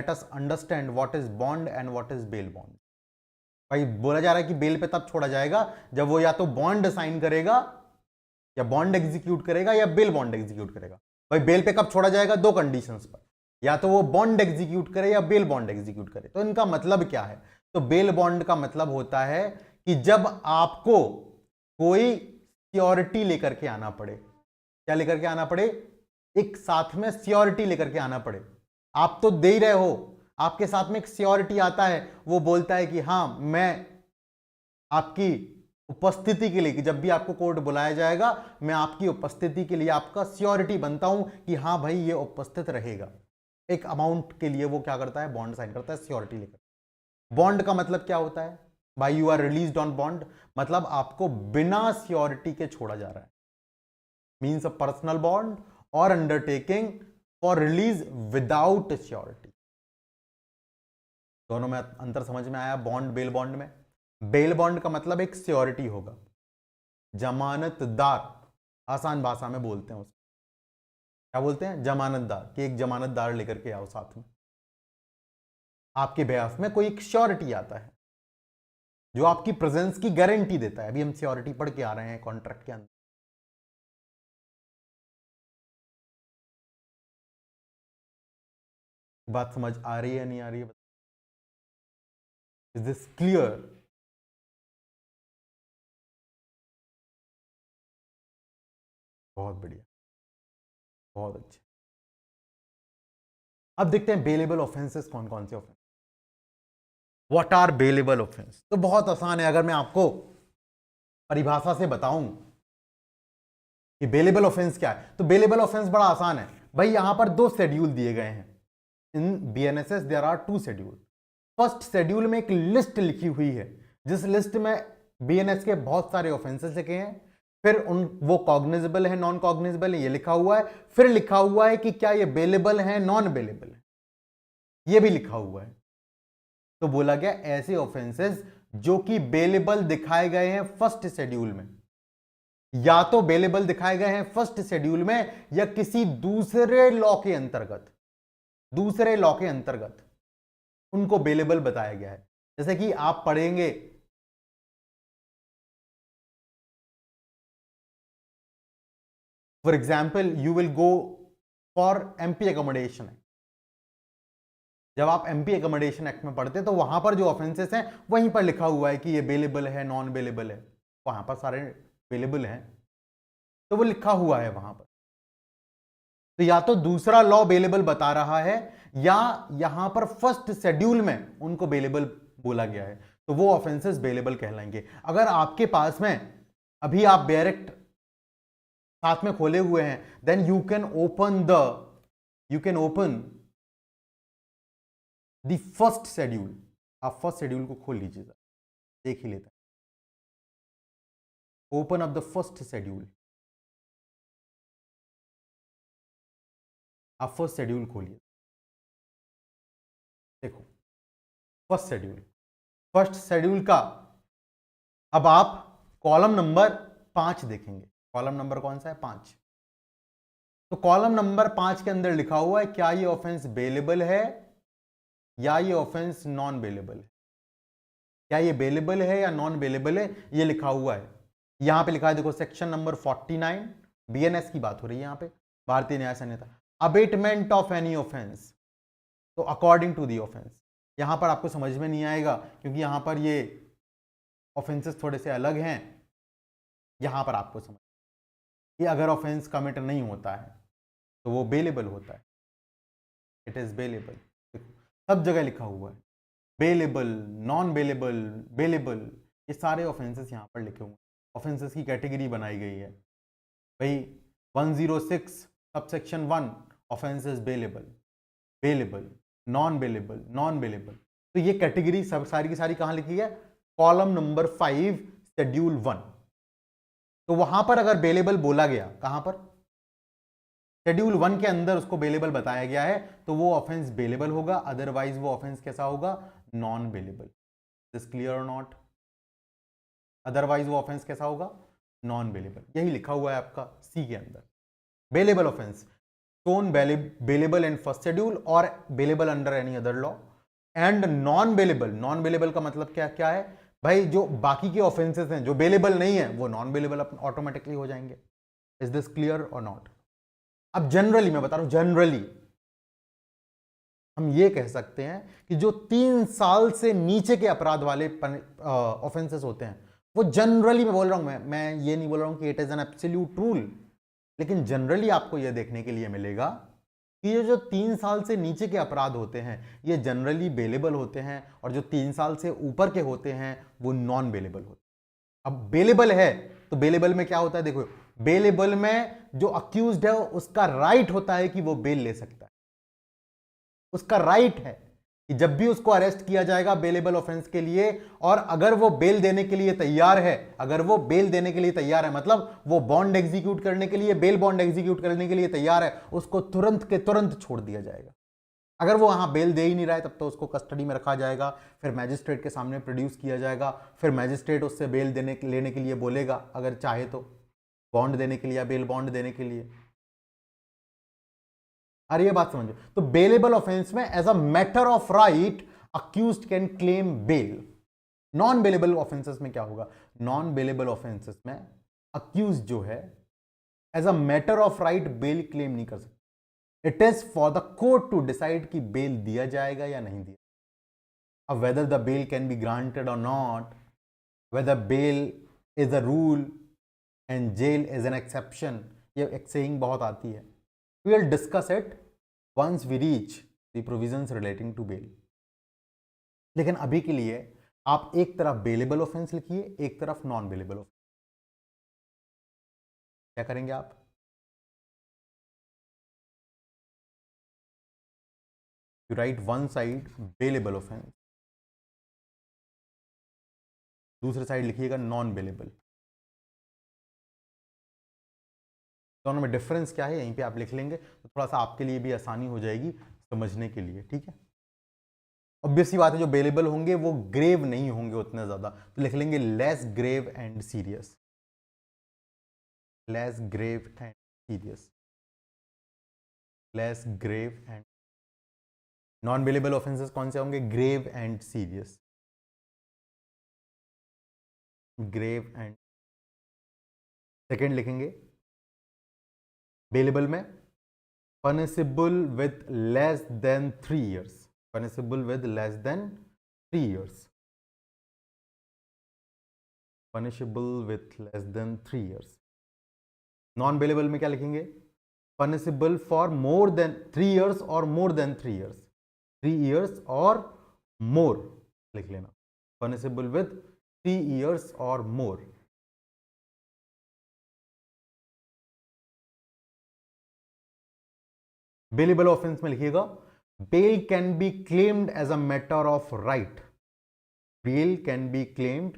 us understand what is bond and what is bail bond। भाई बोला जा रहा है कि बेल पे तब छोड़ा जाएगा जब वो या तो बॉन्ड साइन करेगा, या बॉन्ड एग्जीक्यूट करेगा, या बेल बॉन्ड एग्जीक्यूट करेगा। भाई बेल पे कब छोड़ा जाएगा? दो कंडीशंस पर, या तो वो बॉन्ड एग्जीक्यूट करे या बेल बॉन्ड एग्जीक्यूट करे। तो इनका मतलब क्या है? तो बेल बॉन्ड का मतलब होता है कि जब आपको कोई सिक्योरिटी लेकर के आना पड़े। क्या लेकर के आना पड़े? एक साथ में सिक्योरिटी लेकर के आना पड़े। आप तो दे ही रहे हो, आपके साथ में एक सिक्योरिटी आता है, वो बोलता है कि हाँ मैं आपकी उपस्थिति के लिए, कि जब भी आपको कोर्ट बुलाया जाएगा मैं आपकी उपस्थिति के लिए आपका सिक्योरिटी बनता हूं कि हाँ भाई ये उपस्थित रहेगा। एक अमाउंट के लिए वो क्या करता है? बॉन्ड साइन करता है सिक्योरिटी लेकर। बॉन्ड का मतलब क्या होता है? भाई you are released on bond, मतलब आपको बिना सिक्योरिटी के छोड़ा जा रहा है। मीन्स अ पर्सनल बॉन्ड और undertaking for release without security. दोनों में अंतर समझ में आया? बॉन्ड बेल बॉन्ड में बेल बॉन्ड का मतलब एक सिक्योरिटी होगा, जमानतदार, आसान भाषा में बोलते हैं उसको। क्या बोलते हैं? जमानतदार, कि एक जमानतदार लेकर के आओ साथ में, आपके बेहाफ में कोई एक श्योरिटी आता है जो आपकी प्रेजेंस की गारंटी देता है। अभी हम सिक्योरिटी पढ़ के आ रहे हैं कॉन्ट्रैक्ट के अंदर। बात समझ आ रही है नहीं आ रही है? Is this clear? बहुत बढ़िया, बहुत अच्छे। अब देखते हैं बेलेबल ऑफेंसेस कौन कौन से offence. What are bailable offence? तो बहुत आसान है, अगर मैं आपको परिभाषा से बताऊं कि बेलेबल ऑफेंस क्या है, तो बेलेबल ऑफेंस बड़ा आसान है भाई। यहां पर दो शेड्यूल दिए गए हैं। In BNSS there are 2 schedule. First schedule में एक लिस्ट लिखी हुई है, जिस लिस्ट में बीएनएस के बहुत सारे ऑफेंसेस लिखे हैं। फिर वो कॉग्निजेबल है, नॉन कॉग्निजेबल है, ये लिखा हुआ है। फिर लिखा हुआ है कि क्या ये बेलेबल है, नॉन बेलेबल है, ये भी लिखा हुआ है। तो बोला गया ऐसे ऑफेंसेस जो कि बेलेबल दिखाए गए हैं फर्स्ट शेड्यूल में, या तो बेलेबल दिखाए गए हैं फर्स्ट शेड्यूल में या किसी दूसरे लॉ के अंतर्गत, उनको बेलेबल बताया गया है। जैसे कि आप पढ़ेंगे for example, you will go for MP accommodation act. जब आप एमपी एकोमोडेशन एक्ट में पढ़ते हैं तो वहां पर जो ऑफेंसेस हैं वहीं पर लिखा हुआ है कि ये बेलेबल है, नॉन बेलेबल है। वहां पर सारे बेलेबल हैं, तो वो लिखा हुआ है वहां पर। तो या तो दूसरा लॉ बेलेबल बता रहा है, या यहां पर फर्स्ट शेड्यूल में उनको बेलेबल बोला गया है, तो वो ऑफेंसेस बेलेबल कहलाएंगे। अगर आपके पास में अभी आप डायरेक्ट साथ में खोले हुए हैं, then you can open the first schedule, आप फर्स्ट शेड्यूल को खोल लीजिए, देख ही लेते हैं। Open up the first schedule, आप फर्स्ट शेड्यूल खोलिए, देखो फर्स्ट शेड्यूल का अब आप कॉलम नंबर 5 देखेंगे। कॉलम नंबर कौन सा है? 5। तो कॉलम नंबर 5 के अंदर लिखा हुआ है क्या ये ऑफेंस बेलेबल है या ये ऑफेंस नॉन बेलेबल है। क्या ये बेलेबल है या नॉन बेलेबल है, ये लिखा हुआ है। यहां पे लिखा है, देखो सेक्शन नंबर 49, बीएनएस की बात हो रही है यहां पे, भारतीय न्याय संहिता, अबेटमेंट ऑफ एनी ऑफेंस। तो अकॉर्डिंग टू दी ऑफेंस, यहां पर आपको समझ में नहीं आएगा क्योंकि यहां पर ये ऑफेंसेस थोड़े से अलग हैं। यहां पर आपको समझ कि अगर ऑफेंस कमिट नहीं होता है तो वो बेलेबल होता है, इट इज बेलेबल। सब जगह लिखा हुआ है बेलेबल, नॉन बेलेबल, बेलेबल, ये सारे ऑफेंसेस यहां पर लिखे हुए हैं। ऑफेंसेस की कैटेगरी बनाई गई है भाई। 106 subsection 1 offences bailable, bailable, non bailable, non bailable. तो ये कैटेगरी सब सारी की सारी कहां लिखी है? Column number 5 schedule 1। तो वहां पर अगर बेलेबल बोला गया, कहां पर? शेड्यूल 1 के अंदर उसको बेलेबल बताया गया है, तो वो ऑफेंस बेलेबल होगा, अदरवाइज वो ऑफेंस कैसा होगा? Non bailable. This clear or not? Otherwise वो ऑफेंस कैसा होगा? Non bailable. यही लिखा हुआ है आपका सी के अंदर। Bailable offence shown bailable in first schedule और bailable under any other law. And non bailable, non bailable का मतलब क्या क्या है भाई? जो बाकी के ऑफेंसेस हैं जो बेलेबल नहीं है वो नॉन बेलेबल ऑटोमेटिकली हो जाएंगे। Is this clear or not? अब जनरली मैं बता रहा हूं, जनरली हम ये कह सकते हैं कि जो 3 साल से नीचे के अपराध वाले ऑफेंसेस होते हैं वो जनरली, मैं बोल रहा हूं, मैं ये नहीं बोल रहा हूं कि it is an absolute rule, लेकिन जनरली आपको यह देखने के लिए मिलेगा कि ये जो 3 साल से नीचे के अपराध होते हैं ये जनरली बेलेबल होते हैं, और जो 3 साल से ऊपर के होते हैं वो नॉन बेलेबल होते हैं। अब बेलेबल है तो बेलेबल में क्या होता है? देखो, बेलेबल में जो अक्यूज्ड है उसका राइट होता है कि वो बेल ले सकता है। उसका राइट है कि जब भी उसको अरेस्ट किया जाएगा बेलेबल ऑफेंस के लिए, और अगर वो बेल देने के लिए तैयार है, अगर वो बेल देने के लिए तैयार है, मतलब वो बॉन्ड एग्जीक्यूट करने के लिए, बेल बॉन्ड एग्जीक्यूट करने के लिए तैयार है, उसको तुरंत के तुरंत छोड़ दिया जाएगा। अगर वो वहां बेल दे ही नहीं रहा है तब तो उसको कस्टडी में रखा जाएगा, फिर मैजिस्ट्रेट के सामने प्रोड्यूस किया जाएगा, फिर मैजिस्ट्रेट उससे बेल लेने के लिए बोलेगा, अगर चाहे तो बॉन्ड देने के लिए या बेल बॉन्ड देने के लिए। अरे ये बात समझो, तो बेलेबल ऑफेंस में as a matter of right accused can claim bail. Non bailable offences में क्या होगा? नॉन बेलेबल ऑफेंसेस में अक्यूज जो है as a matter of right bail claim नहीं कर सकता। It is for the court to decide कि बेल दिया जाएगा या नहीं दिया। अब whether the bail can be granted or not, whether bail is a rule and jail is an exception, ये एक सेइंग बहुत आती है। We will discuss it once we reach the provisions relating to bail. लेकिन अभी के लिए आप एक तरफ बेलेबल ऑफेंस लिखिए, एक तरफ नॉन बेलेबल ऑफेंस। क्या करेंगे आप? You write one side bailable offence, दूसरे साइड लिखिएगा नॉन बेलेबल। दोनों में डिफरेंस क्या है यहीं पे आप लिख लेंगे तो थोड़ा सा आपके लिए भी आसानी हो जाएगी समझने के लिए, ठीक है। ऑब्वियसली बात है जो बेलेबल होंगे वो ग्रेव नहीं होंगे उतने ज्यादा, तो लिख लेंगे less grave and serious, less grave and serious, less grave and. Non bailable offences कौन से होंगे? Grave and serious, grave and. Second लिखेंगे बेलेबल में punishable with less than 3 years, punishable with less than 3 years, punishable with less than 3 years। नॉन बेलेबल में क्या लिखेंगे? Punishable for more than 3 years और मोर देन 3 years, 3 years और मोर लिख लेना, पनिशेबल विद 3 years और मोर। बेलेबल ऑफेंस में लिखिएगा bail can be claimed as a matter of right. Bail can be claimed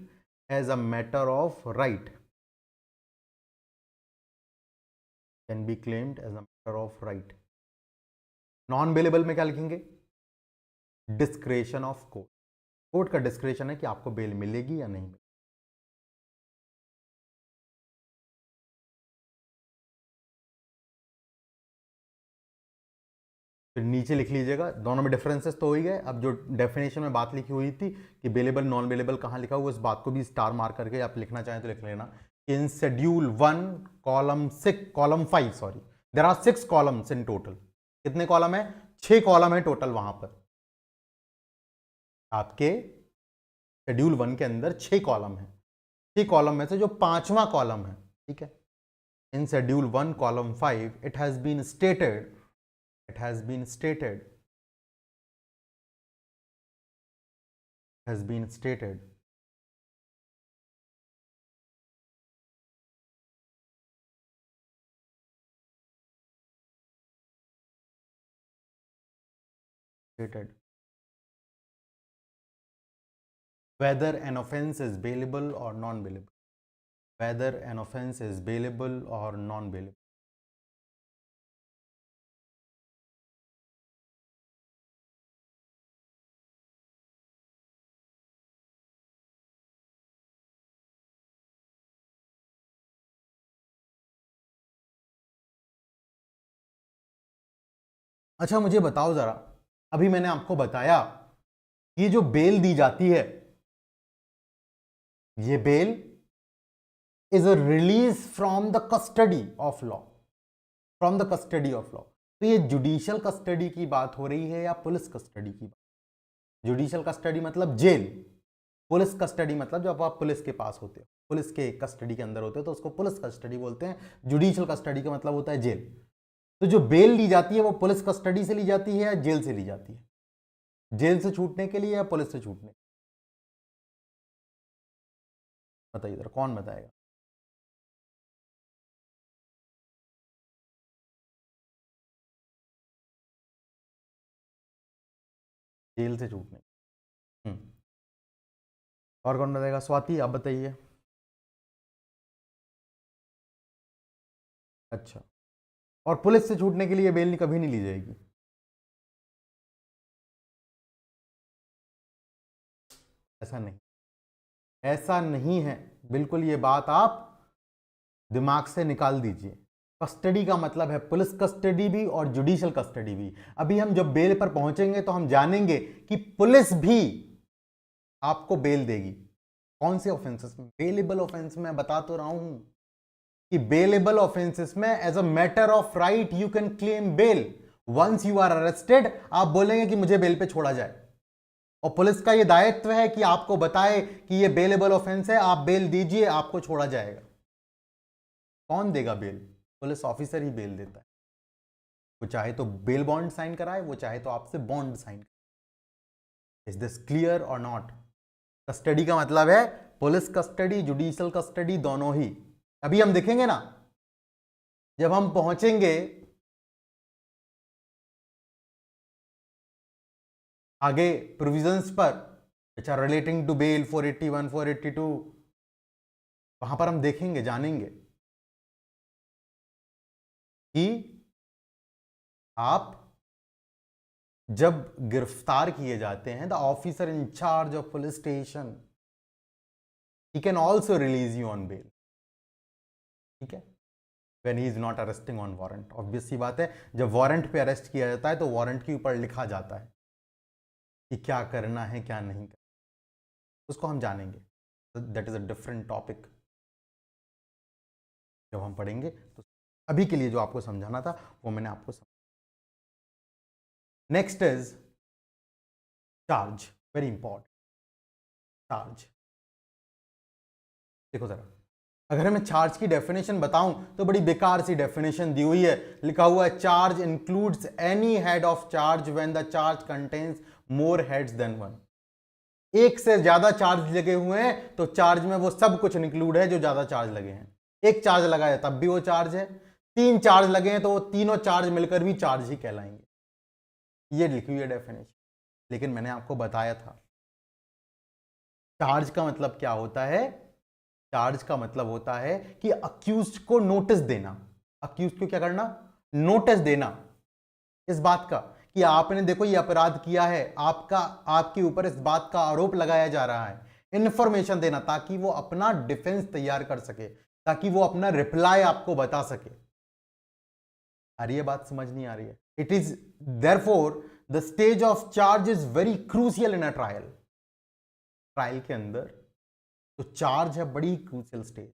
as a matter of right. Can be claimed as a matter of right. Non बेलेबल में क्या लिखेंगे? Discretion of court. Court का discretion है कि आपको bell मिलेगी या नहीं मिलेगी. फिर नीचे लिख लीजिएगा. दोनों में डिफरेंसेस तो हो ही गए. अब जो डेफिनेशन में बात लिखी हुई थी कि बेलेबल नॉन बेलेबल कहां लिखा हुआ, उस बात को भी स्टार मार्क करके आप लिखना चाहें तो लिख लेना. In schedule 1 column 5 sorry, there are 6 columns in total. कितने कॉलम है? 6 कॉलम है टोटल. वहां पर आपके शेड्यूल 1 के अंदर 6 कॉलम है. 6 कॉलम में से जो 5वां कॉलम है, ठीक है, in schedule 1 column 5 it has been stated has been stated whether an offense is bailable or non-bailable. Whether an offense is bailable or non-bailable. अच्छा मुझे बताओ जरा, अभी मैंने आपको बताया ये जो बेल दी जाती है, ये bail is a release from the custody of law. From the custody of law. तो ये जुडिशियल कस्टडी की बात हो रही है या पुलिस कस्टडी की बात? जुडिशियल कस्टडी मतलब जेल. पुलिस कस्टडी मतलब जब आप पुलिस के पास होते हो, पुलिस के कस्टडी के अंदर होते हो तो उसको पुलिस कस्टडी बोलते हैं. जुडिशियल कस्टडी का मतलब होता है जेल. तो जो बेल ली जाती है वो पुलिस कस्टडी से ली जाती है या जेल से ली जाती है? जेल से छूटने के लिए या पुलिस से छूटने? बताइए जरा, कौन बताएगा? जेल से छूटने. और कौन बताएगा? स्वाति आप बताइए. अच्छा, और पुलिस से छूटने के लिए बेल कभी नहीं ली जाएगी? ऐसा नहीं, ऐसा नहीं है बिल्कुल. ये बात आप दिमाग से निकाल दीजिए. कस्टडी का मतलब है पुलिस कस्टडी भी और जुडिशियल कस्टडी भी. अभी हम जब बेल पर पहुंचेंगे तो हम जानेंगे कि पुलिस भी आपको बेल देगी. कौन से ऑफेंसेस में? बेलेबल ऑफेंस में. बता तो रहा हूं कि बेलेबल ऑफेंसेस में as a matter of right you can claim bail. Once you are arrested आप बोलेंगे कि मुझे बेल पे छोड़ा जाए, और पुलिस का यह दायित्व है कि आपको बताए कि यह बेलेबल ऑफेंस है, आप बेल दीजिए, आपको छोड़ा जाएगा. कौन देगा बेल? पुलिस ऑफिसर ही बेल देता है. वो चाहे तो बेल बॉन्ड साइन कराए, वो चाहे तो आपसे बॉन्ड साइन कराए. Is this clear or not? Custody का मतलब है पुलिस कस्टडी, जुडिशियल कस्टडी, दोनों ही. अभी हम देखेंगे ना जब हम पहुंचेंगे आगे प्रोविजंस पर which are relating to bail 481, 482, वहां पर हम देखेंगे, जानेंगे कि आप जब गिरफ्तार किए जाते हैं the officer in charge of police station he can also release you on bail. ठीक है, when he is not arresting on warrant. Obvious सी बात है, जब वारंट पे अरेस्ट किया जाता है तो वारंट के ऊपर लिखा जाता है कि क्या करना है क्या नहीं करना. उसको हम जानेंगे. That is a different topic जब हम पढ़ेंगे. तो अभी के लिए जो आपको समझाना था वो मैंने आपको समझा. Next is charge. Very important. Charge देखो जरा, अगर मैं चार्ज की डेफिनेशन बताऊं तो बड़ी बेकार सी डेफिनेशन दी हुई है. लिखा हुआ है charge includes any head of charge when the charge contains more heads than one. एक से ज्यादा चार्ज लगे हुए हैं तो चार्ज में वो सब कुछ इंक्लूड है जो ज्यादा चार्ज लगे हैं. एक चार्ज लगा है तब भी वो चार्ज है. 3 चार्ज लगे हैं तो वो तीनों चार्ज मिलकर भी चार्ज ही कहलाएंगे. ये लिखी हुई है डेफिनेशन, लेकिन मैंने आपको बताया था चार्ज का मतलब क्या होता है। चार्ज का मतलब होता है कि अक्यूज्ड को नोटिस देना। अक्यूज्ड को क्या करना? नोटिस देना इस बात का कि आपने देखो ये अपराध किया है, आपके ऊपर इस बात का आरोप लगाया जा रहा है। इंफॉर्मेशन देना ताकि वो अपना डिफेंस तैयार कर सके, ताकि वो अपना रिप्लाई आपको बता सके। आ रही है बात? समझ नहीं आ रही है? It is therefore the stage of charge is very crucial in a trial. Trial के अंदर तो चार्ज है बड़ी क्रूशियल स्टेज।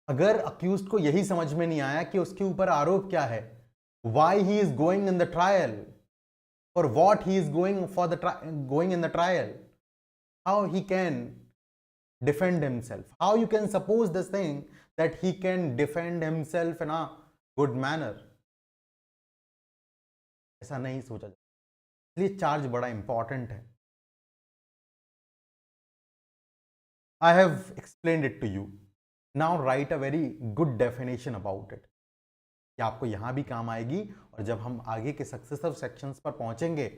अगर अक्यूज्ड को यही समझ में नहीं आया कि उसके ऊपर आरोप क्या है, why he is going in the trial, और what he is going for the going in the trial, how he can defend himself, how you can suppose this thing that he can defend himself in a good manner? ऐसा नहीं सोचा जाता, इसलिए charge बड़ा important है। I have explained it to you. Now write a very good definition about it, कि आपको यहां भी काम आएगी, और जब हम आगे के सक्सेसिव सेक्शंस पर पहुंचेंगे,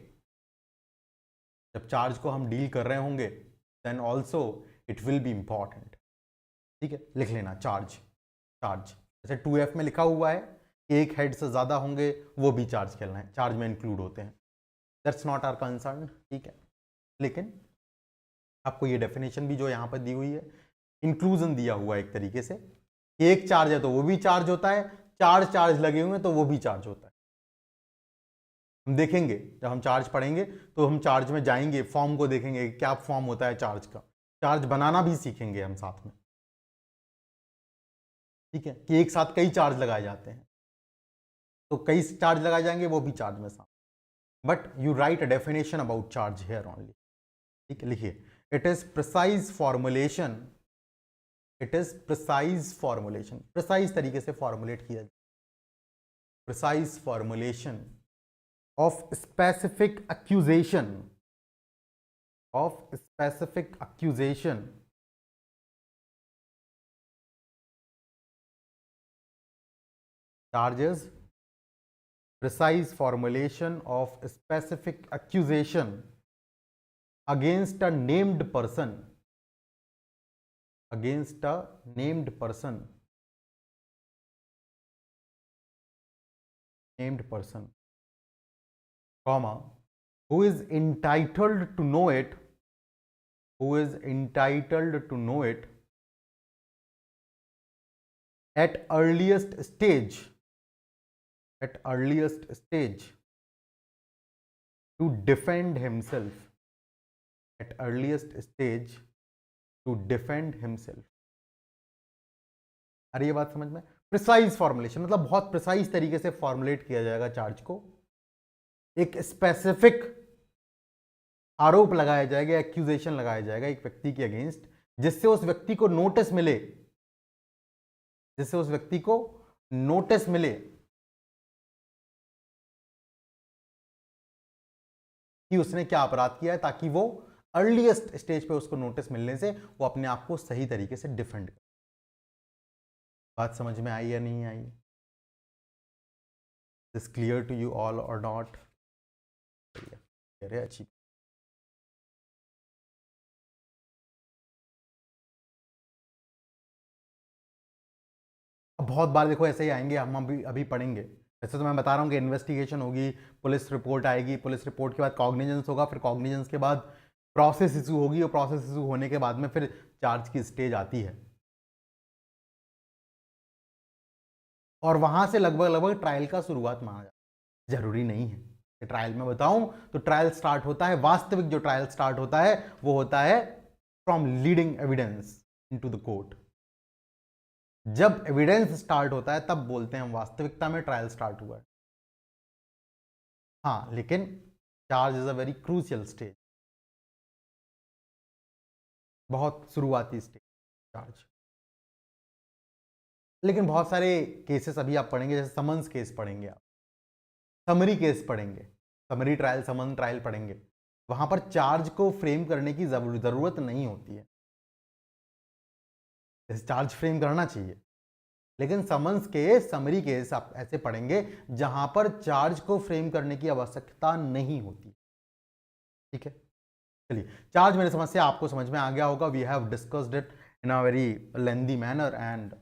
जब चार्ज को हम डील कर रहे होंगे, then also it will be important. ठीक है, लिख लेना चार्ज। चार्ज जैसे 2F में लिखा हुआ है, एक हेड से ज्यादा होंगे वो भी चार्ज कहलाएं, चार्ज में इंक्लूड होते हैं। दैट्स नॉट आवर कंसर्न, ठीक है। लेकिन आपको ये डेफिनेशन भी जो यहाँ पर दी हुई है, इंक्लूजन दिया हुआ है एक तरीके से, एक चार्ज है तो वो भी चार्ज होता है, चार चार्ज लगे हुए हैं तो वो भी चार्ज होता है। हम देखेंगे जब हम चार्ज पढ़ेंगे तो हम चार्ज में जाएंगे, फॉर्म को देखेंगे क्या फॉर्म होता है चार्ज का, चार्ज बनाना भी सीखेंगे हम साथ में। ठीक है, कि एक साथ कई चार्ज लगाए जाते हैं, तो कई चार्ज लगाए जाएंगे वो भी चार्ज में साथ। But you right a definition about charge here only. ठीक है, लिखिए, it is precise formulation, it is precise formulation, precise तरीके से फॉर्मुलेट किया जाए, precise formulation of specific accusation, of specific accusation charges, precise formulation of specific accusation against a named person, against a named person, named person, comma, who is entitled to know it, who is entitled to know it at earliest stage, at earliest stage to defend himself, at earliest stage to defend himself। अरे ये बात समझ में? Precise formulation मतलब बहुत precise तरीके से formulate किया जाएगा चार्ज को, एक स्पेसिफिक आरोप लगाया जाएगा, एक्यूजेशन लगाया जाएगा एक व्यक्ति के अगेंस्ट, जिससे उस व्यक्ति को नोटिस मिले, जिससे उस व्यक्ति को नोटिस मिले कि उसने क्या अपराध किया है, ताकि वो अर्लीस्ट स्टेज पे उसको नोटिस मिलने से वो अपने आप को सही तरीके से डिफेंड करे। बात समझ में आई या नहीं आई? This clear to you all और नॉट? अच्छी। बहुत बार देखो ऐसे ही आएंगे, हम अभी पढ़ेंगे। वैसे तो मैं बता रहा हूँ कि इन्वेस्टिगेशन होगी, पुलिस रिपोर्ट आएगी, पुलिस रिपोर्ट के बाद कॉग्निजेंस होगा, फिर कॉग्निजेंस के बाद प्रोसेस इशू होगी, और प्रोसेस इशू होने के बाद में फिर चार्ज की स्टेज आती है, और वहां से लगभग लगभग ट्रायल का शुरुआत माना जाता है। जरूरी नहीं है कि ट्रायल में बताऊं तो ट्रायल स्टार्ट होता है, वास्तविक जो ट्रायल स्टार्ट होता है वो होता है from leading evidence into the court. जब एविडेंस स्टार्ट होता है तब बोलते हैं हम वास्तविकता में ट्रायल स्टार्ट हुआ है। हाँ, लेकिन charge is a very crucial stage, बहुत शुरुआती स्टेज चार्ज। लेकिन बहुत सारे केसेस अभी आप पढ़ेंगे, जैसे समन्स केस पढ़ेंगे, आप समरी केस पढ़ेंगे, समरी ट्रायल, समन ट्रायल पढ़ेंगे, वहां पर चार्ज को फ्रेम करने की जरूरत नहीं होती है। जैसे चार्ज फ्रेम करना चाहिए, लेकिन समन्स के समरी केस आप ऐसे पढ़ेंगे जहां पर चार्ज को फ्रेम करने की आवश्यकता नहीं होती। ठीक है, चलिए, चार्ज मेरी समझ से आपको समझ में आ गया होगा। We have discussed it in a very lengthy manner and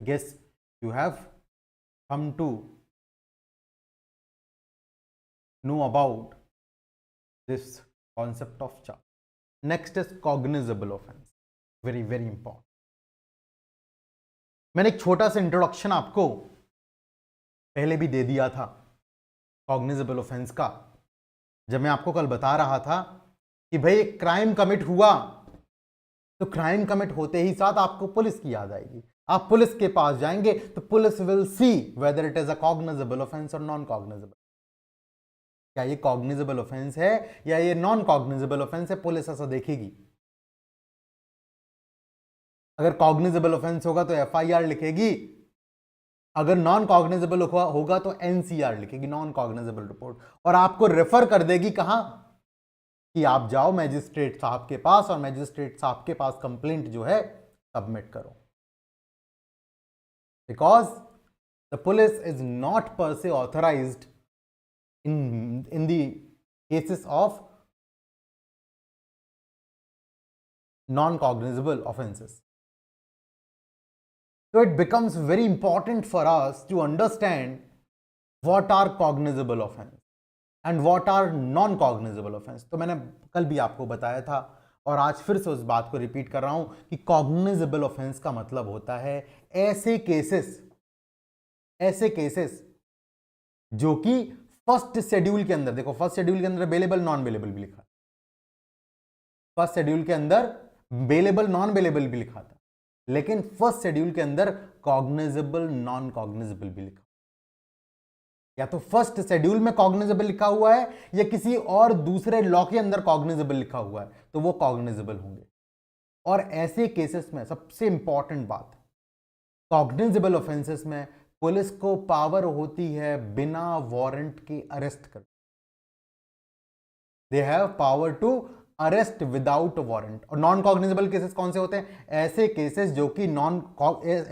guess you have come to know about this concept of charge. Next is cognizable offense, very very important. मैंने एक छोटा सा इंट्रोडक्शन आपको पहले भी दे दिया था कॉग्निजेबल ऑफेंस का, जब मैं आपको कल बता रहा था कि भाई एक क्राइम कमिट हुआ तो क्राइम कमिट होते ही साथ आपको पुलिस की याद आएगी। आप पुलिस के पास जाएंगे तो police will see whether it is a cognizable offence और नॉन कॉग्निजेबल। क्या ये कॉग्निजेबल ऑफेंस है या ये नॉन कॉग्निजेबल ऑफेंस है, पुलिस ऐसा देखेगी। अगर कॉग्निजेबल ऑफेंस होगा तो एफआईआर लिखेगी, अगर नॉन कॉग्निजेबल होगा तो एनसीआर लिखेगी, नॉन कॉग्निजेबल रिपोर्ट, और आपको रेफर कर देगी कहां कि आप जाओ मैजिस्ट्रेट साहब के पास और मैजिस्ट्रेट साहब के पास कंप्लेंट जो है सबमिट करो। Because the police is not पर से authorised in the cases of non-cognizable offenses. So it becomes very important for us to understand what are cognizable offense and what are non-cognizable offense. तो मैंने कल भी आपको बताया था और आज फिर से उस बात को रिपीट कर रहा हूं कि cognizable offense का मतलब होता है ऐसे केसेस जो कि फर्स्ट शेड्यूल के अंदर, देखो फर्स्ट शेड्यूल के अंदर बेलेबल नॉन बेलेबल भी लिखा, फर्स्ट शेड्यूल के अंदर बेलेबल नॉन बेलेबल भी लिखा था, लेकिन फर्स्ट शेड्यूल के अंदर कॉग्निजेबल नॉन कॉग्निजेबल भी लिखा। या तो फर्स्ट शेड्यूल में कॉग्निजेबल लिखा हुआ है या किसी और दूसरे लॉ के अंदर कॉग्निजेबल लिखा हुआ है तो वो कॉग्निजेबल होंगे। और ऐसे केसेस में सबसे इंपॉर्टेंट बात, कॉग्निजेबल ऑफेंसेस में पुलिस को पावर होती है बिना वारंट के अरेस्ट कर, they have power to arrest without warrant. और नॉन कॉग्निजेबल केसेस कौन से होते हैं? ऐसे केसेस जो कि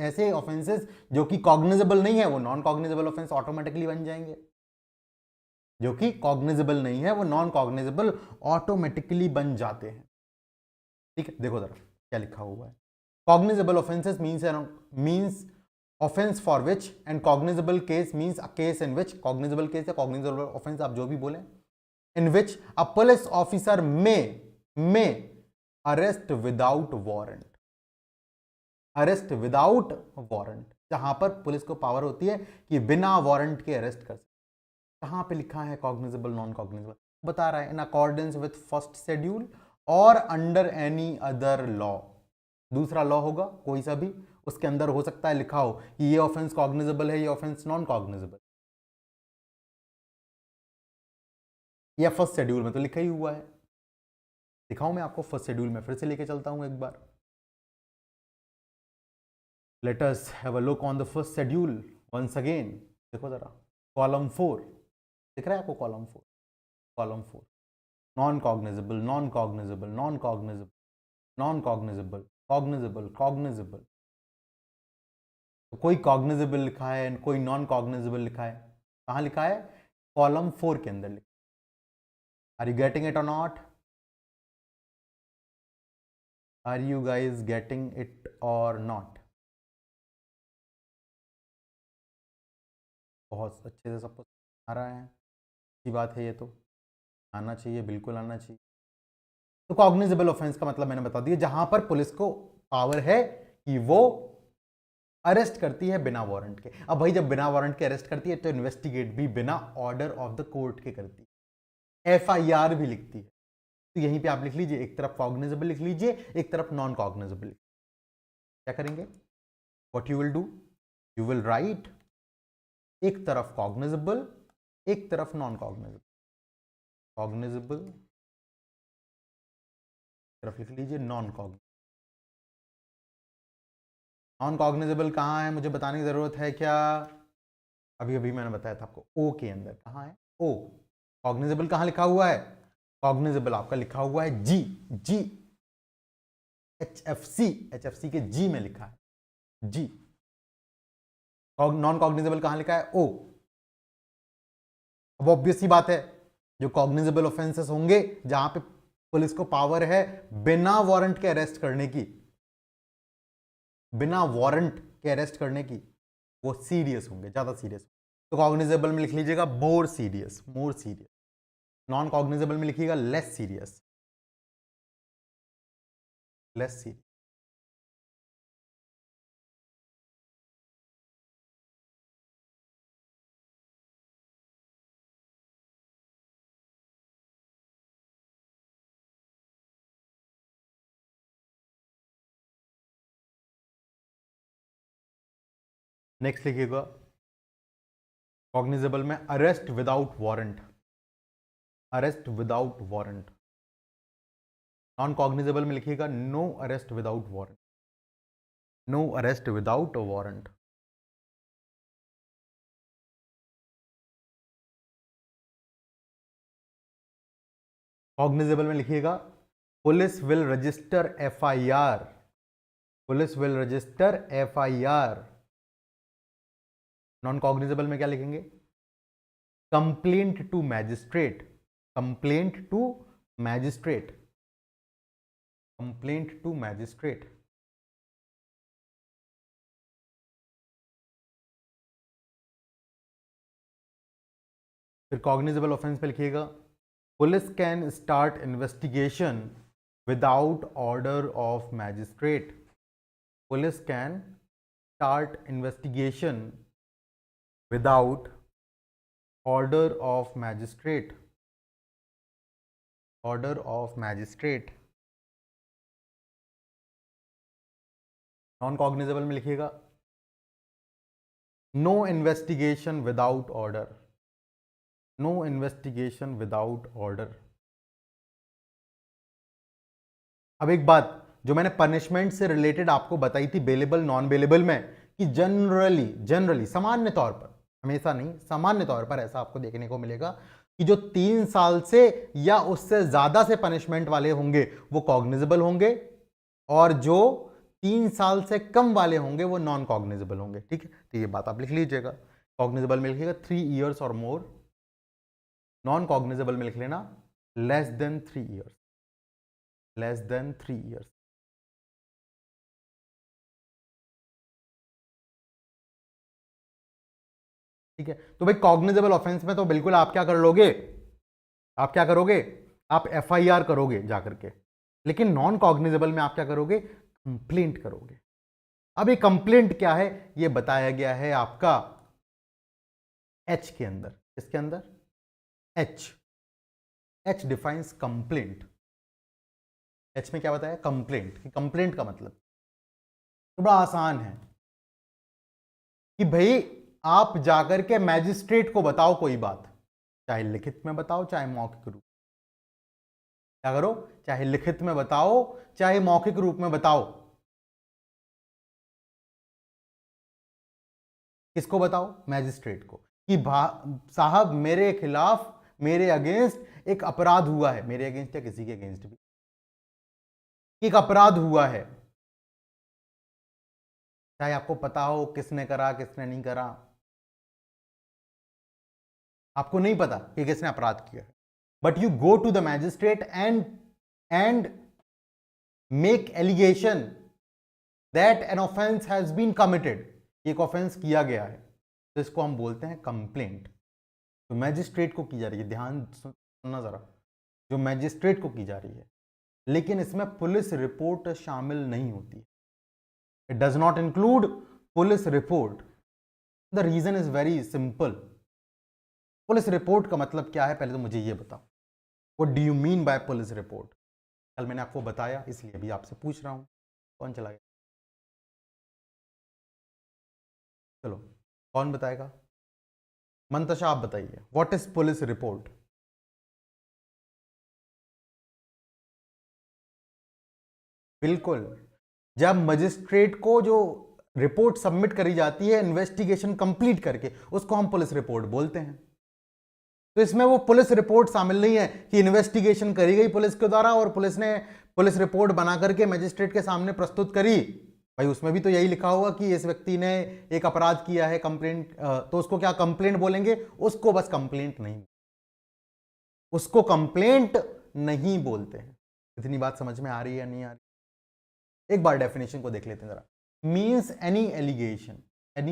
ऐसे ऑफेंसेस जो कि कॉग्निजेबल नहीं है वो नॉन कॉग्निजेबल ऑफेंस ऑटोमेटिकली बन जाएंगे, जो कि कॉग्निजेबल नहीं है वो नॉन कॉग्निजेबल ऑटोमेटिकली बन जाते हैं। ठीक है, देखो जरा क्या लिखा हुआ है। Cognizable offences means offense for which and cognizable case means a case in which, cognizable case या cognizable offense आप जो भी बोले, in which a police officer may arrest without warrant, जहां पर पुलिस को पावर होती है कि बिना वारंट के अरेस्ट कर सकते। कहां पे लिखा है कॉग्निजेबल नॉन कॉग्निजेबल? बता रहा है in accordance with first schedule और अंडर एनी अदर लॉ। दूसरा लॉ होगा कोई सा भी, उसके अंदर हो सकता है लिखा हो कि ये ऑफेंस कॉग्निजेबल है, ये ऑफेंस नॉन कॉग्निजेबल, या फर्स्ट शेड्यूल में तो लिखा ही हुआ है। दिखाऊं मैं आपको फर्स्ट शेड्यूल में, फिर से लेके चलता हूं एक बार। Let us have a look on the first schedule once again. देखो जरा कॉलम 4 दिख रहा है आपको, column 4 non cognizable, non cognizable, non cognizable, non cognizable, cognizable, cognizable. तो कोई कॉग्निजेबल लिखा है, कोई नॉन कॉग्निजेबल लिखा है। कहां लिखा है? कॉलम 4 के अंदर लिखा। Are you getting it or not? Are you guys getting it or not? बहुत अच्छे से सबको आ रहा है, अच्छी बात है, ये तो आना चाहिए, बिल्कुल आना चाहिए। तो कॉग्निजेबल ऑफेंस का मतलब मैंने बता दिया, जहां पर पुलिस को पावर है कि वो अरेस्ट करती है बिना वारंट के। अब भाई जब बिना वारंट के अरेस्ट करती है तो इन्वेस्टिगेट भी बिना ऑर्डर ऑफ द कोर्ट के करती है, एफआईआर भी लिखती है। तो यहीं पे आप लिख लीजिए, एक तरफ कॉग्निजेबल लिख लीजिए, एक तरफ नॉन कॉग्निजेबल। क्या करेंगे? What you will do, you will write एक तरफ कॉग्निजेबल, एक तरफ नॉन कॉग्निजेबल। कॉग्निजेबल तरफ लिख लीजिए नॉन कॉग्निजेबल। नॉन कॉग्निजेबल कहाँ है मुझे बताने की जरूरत है क्या? अभी अभी मैंने बताया था आपको, ओ के अंदर। कहाँ है? ओ। कॉग्निजेबल कहाँ लिखा हुआ है? कॉग्निजेबल आपका लिखा हुआ है जी, HFC के जी में लिखा है जी। नॉन कॉग्निजेबल कहां लिखा है? ओ। अब ऑब्वियस सी बात है, जो कॉग्निजेबल ऑफेंसेस होंगे जहां पे पुलिस को पावर है बिना वारंट के अरेस्ट करने की, बिना वारंट के अरेस्ट करने की, वो सीरियस होंगे, ज्यादा सीरियस। तो कॉग्निजेबल में लिख लीजिएगा more serious, more serious. Non cognizable में लिखिएगा less serious, less serious. Next लिखिएगा कॉग्निजेबल में arrest without warrant, arrest without warrant. Non cognizable में लिखिएगा no arrest without warrant, no arrest without warrant. Cognizable में लिखिएगा police will register FIR, police will register FIR. Non cognizable में क्या लिखेंगे? Complaint to magistrate, complaint to magistrate, complaint to magistrate. फिर cognizable offence पे लिखिएगा police can start investigation without order of magistrate, police can start investigation without order of magistrate, order of magistrate. Non cognizable में लिखिएगा no investigation without order, no investigation without order. अब एक बात जो मैंने punishment से रिलेटेड आपको बताई थी बेलेबल नॉन बेलेबल में, कि जनरली सामान्य तौर पर, हमेशा नहीं, सामान्य तौर पर ऐसा आपको देखने को मिलेगा कि जो 3 साल से या उससे ज्यादा से पनिशमेंट वाले होंगे वो कॉग्निजेबल होंगे, और जो 3 साल से कम वाले होंगे वो नॉन कॉग्निजेबल होंगे। ठीक है, तो ये बात आप लिख लीजिएगा। कॉग्निजेबल में लिखिएगा 3 ईयर्स और मोर, नॉन कॉग्निजेबल में लिख लेना less than 3 years, less than 3 years. ठीक है, तो भाई कॉग्निजेबल ऑफेंस में तो बिल्कुल आप क्या कर लोगे, आप क्या करोगे, आप एफआईआर करोगे जाकर के, लेकिन नॉन कॉग्निजेबल में आप क्या करोगे, कंप्लेंट करोगे। अब ये कंप्लेंट क्या है ये बताया गया है आपका एच के अंदर। किसके अंदर? H. H defines complaint. H में क्या बताया? कंप्लेंट। कंप्लेंट का मतलब तो बड़ा आसान है कि भाई आप जाकर के मैजिस्ट्रेट को बताओ कोई बात, चाहे लिखित में बताओ चाहे मौखिक रूप। क्या करो? चाहे लिखित में बताओ चाहे मौखिक रूप में बताओ। किसको बताओ? मैजिस्ट्रेट को, कि साहब मेरे खिलाफ, मेरे अगेंस्ट एक अपराध हुआ है, मेरे अगेंस्ट या किसी के अगेंस्ट भी एक अपराध हुआ है, चाहे आपको पता हो किसने करा किसने नहीं करा, आपको नहीं पता कि किसने अपराध किया है, but you go to the magistrate and make allegation that an offence has been committed, एक ऑफेंस किया गया है, तो इसको हम बोलते हैं कंप्लेंट। तो मैजिस्ट्रेट को की जा रही है, ध्यान सुनना जरा, जो मैजिस्ट्रेट को की जा रही है, लेकिन इसमें पुलिस रिपोर्ट शामिल नहीं होती। It does not include police report. The reason is very simple. Police report का मतलब क्या है पहले तो मुझे ये बताओ, what do you mean by police report? कल मैंने आपको बताया इसलिए अभी आपसे पूछ रहा हूं। कौन चला गया? चलो कौन बताएगा? मंतशा आप बताइए, व्हाट इज पुलिस रिपोर्ट? बिल्कुल, जब मजिस्ट्रेट को जो रिपोर्ट सबमिट करी जाती है इन्वेस्टिगेशन कंप्लीट करके, उसको हम पुलिस रिपोर्ट बोलते हैं। तो इसमें वो पुलिस रिपोर्ट शामिल नहीं है कि इन्वेस्टिगेशन करी गई पुलिस के द्वारा और पुलिस ने पुलिस रिपोर्ट बना करके मजिस्ट्रेट के सामने प्रस्तुत करी, भाई उसमें भी तो यही लिखा होगा कि इस व्यक्ति ने एक अपराध किया है, कंप्लेंट, तो उसको क्या कंप्लेंट बोलेंगे? उसको बस कंप्लेंट नहीं, उसको कंप्लेंट नहीं बोलते हैं। इतनी बात समझ में आ रही है या नहीं आ रही? एक बार डेफिनेशन को देख लेते हैं जरा। Means any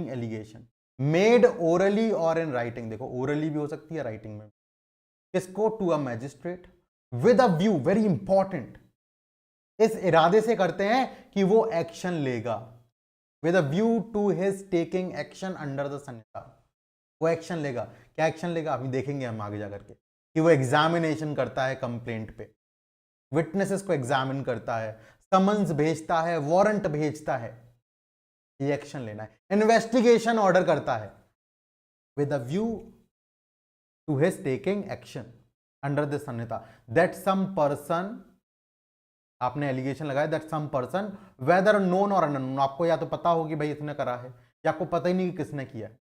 allegation made orally or in writing. देखो ओरली भी हो सकती है, राइटिंग में। किसको? To a magistrate with a view, very important, इस इरादे से करते हैं कि वो एक्शन लेगा, with a view to his taking action under the Sanhita. वो एक्शन लेगा। क्या एक्शन लेगा अभी देखेंगे हम आगे जाकर के, कि वो एग्जामिनेशन करता है कंप्लेंट पे, विटनेसेस को एग्जामिन करता है, समन्स भेजता है, वारंट भेजता है, ये एक्शन लेना है। इन्वेस्टिगेशन ऑर्डर करता है with a view to his taking action under the Sanhita, that some person, आपने एलिगेशन लगाया that some person whether known or unknown, आपको या तो पता हो कि भाई इसने करा है, या आपको पता ही नहीं कि किसने किया है।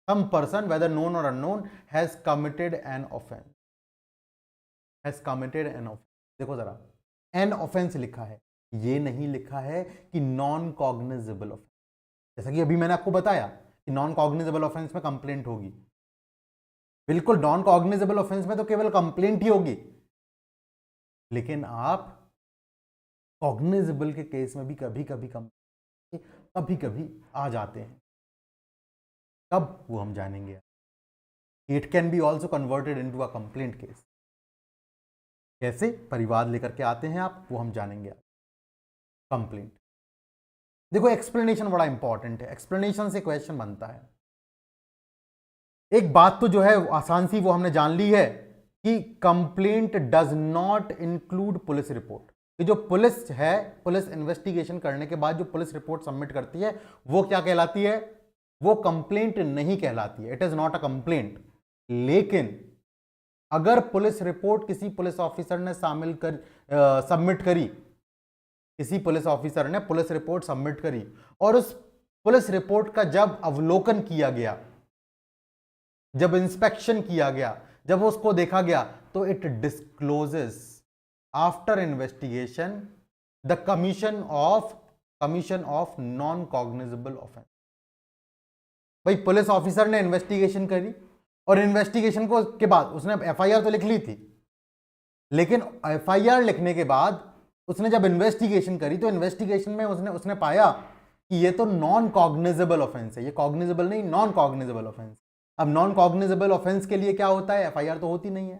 सम person whether known or unknown has committed an offence, has committed an offence. देखो जरा, एन ऑफेंस लिखा है, ये नहीं लिखा है कि नॉन कॉग्निजेबल ऑफेंस। जैसा कि अभी मैंने आपको बताया कि नॉन कॉग्निजेबल ऑफेंस में कंप्लेंट होगी, बिल्कुल नॉन कॉग्निजेबल ऑफेंस में तो केवल कंप्लेंट ही होगी, लेकिन आप कॉग्निजेबल के केस में भी कभी कभी आ जाते हैं। कब? वो हम जानेंगे। It can be also converted into a complaint case. कैसे परिवाद लेकर के आते हैं आप, वो हम जानेंगे। कंप्लेंट, देखो एक्सप्लेनेशन बड़ा इंपॉर्टेंट है, एक्सप्लेनेशन से क्वेश्चन बनता है। एक बात तो जो है आसान सी वो हमने जान ली है कि complaint does not include police report. कि जो पुलिस है, पुलिस इन्वेस्टिगेशन करने के बाद जो पुलिस रिपोर्ट सबमिट करती है वो क्या कहलाती है? वो कंप्लेंट नहीं कहलाती है, it is not a complaint. लेकिन अगर पुलिस रिपोर्ट किसी पुलिस ऑफिसर ने सबमिट करी, किसी पुलिस ऑफिसर ने पुलिस रिपोर्ट सबमिट करी और उस पुलिस रिपोर्ट का जब अवलोकन किया गया, जब इंस्पेक्शन किया गया, जब उसको देखा गया, तो it discloses after investigation the commission of non cognizable offence. भाई पुलिस ऑफिसर ने इन्वेस्टिगेशन करी और इन्वेस्टिगेशन को के बाद उसने एफआईआर तो लिख ली थी, लेकिन एफआईआर लिखने के बाद उसने जब इन्वेस्टिगेशन करी तो इन्वेस्टिगेशन में उसने पाया कि ये तो नॉन कॉग्निजेबल ऑफेंस है, ये कॉग्निजेबल नहीं, नॉन कॉग्निजेबल ऑफेंस। अब नॉन कॉग्निजेबल ऑफेंस के लिए क्या होता है? एफआईआर तो होती नहीं है।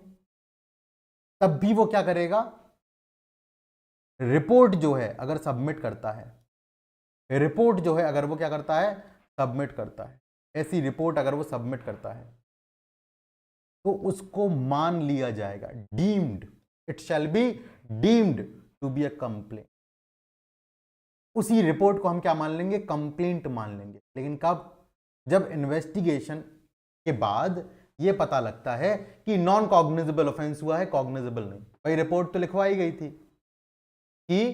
तब भी वो क्या करेगा? रिपोर्ट जो है अगर सबमिट करता है, रिपोर्ट जो है अगर वो क्या करता है? सबमिट करता है, ऐसी रिपोर्ट अगर वो सबमिट करता है तो उसको मान लिया जाएगा, deemed, it shall be deemed to be a complaint. उसी रिपोर्ट को हम क्या मान लेंगे? कंप्लेंट मान लेंगे। लेकिन कब? जब इन्वेस्टिगेशन के बाद ये पता लगता है कि नॉन कॉग्निजेबल ऑफेंस हुआ है, कॉग्निजेबल नहीं। भाई रिपोर्ट तो लिखवाई गई थी कि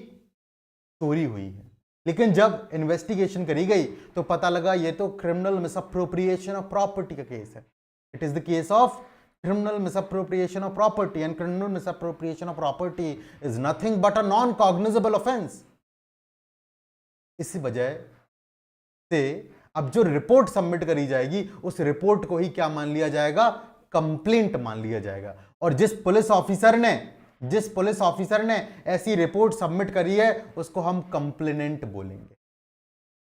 चोरी हुई है, लेकिन जब इन्वेस्टिगेशन करी गई तो पता लगा ये तो क्रिमिनल मिसअप्रोप्रिएशन ऑफ प्रॉपर्टी का केस है। It is the case of criminal misappropriation of property, and criminal misappropriation of property is nothing but a non cognizable offense. इसी वजह से अब जो रिपोर्ट सबमिट करी जाएगी उस रिपोर्ट को ही क्या मान लिया जाएगा? कंप्लेंट मान लिया जाएगा। और जिस पुलिस ऑफिसर ने ऐसी रिपोर्ट सबमिट करी है उसको हम कंप्लेनेंट बोलेंगे।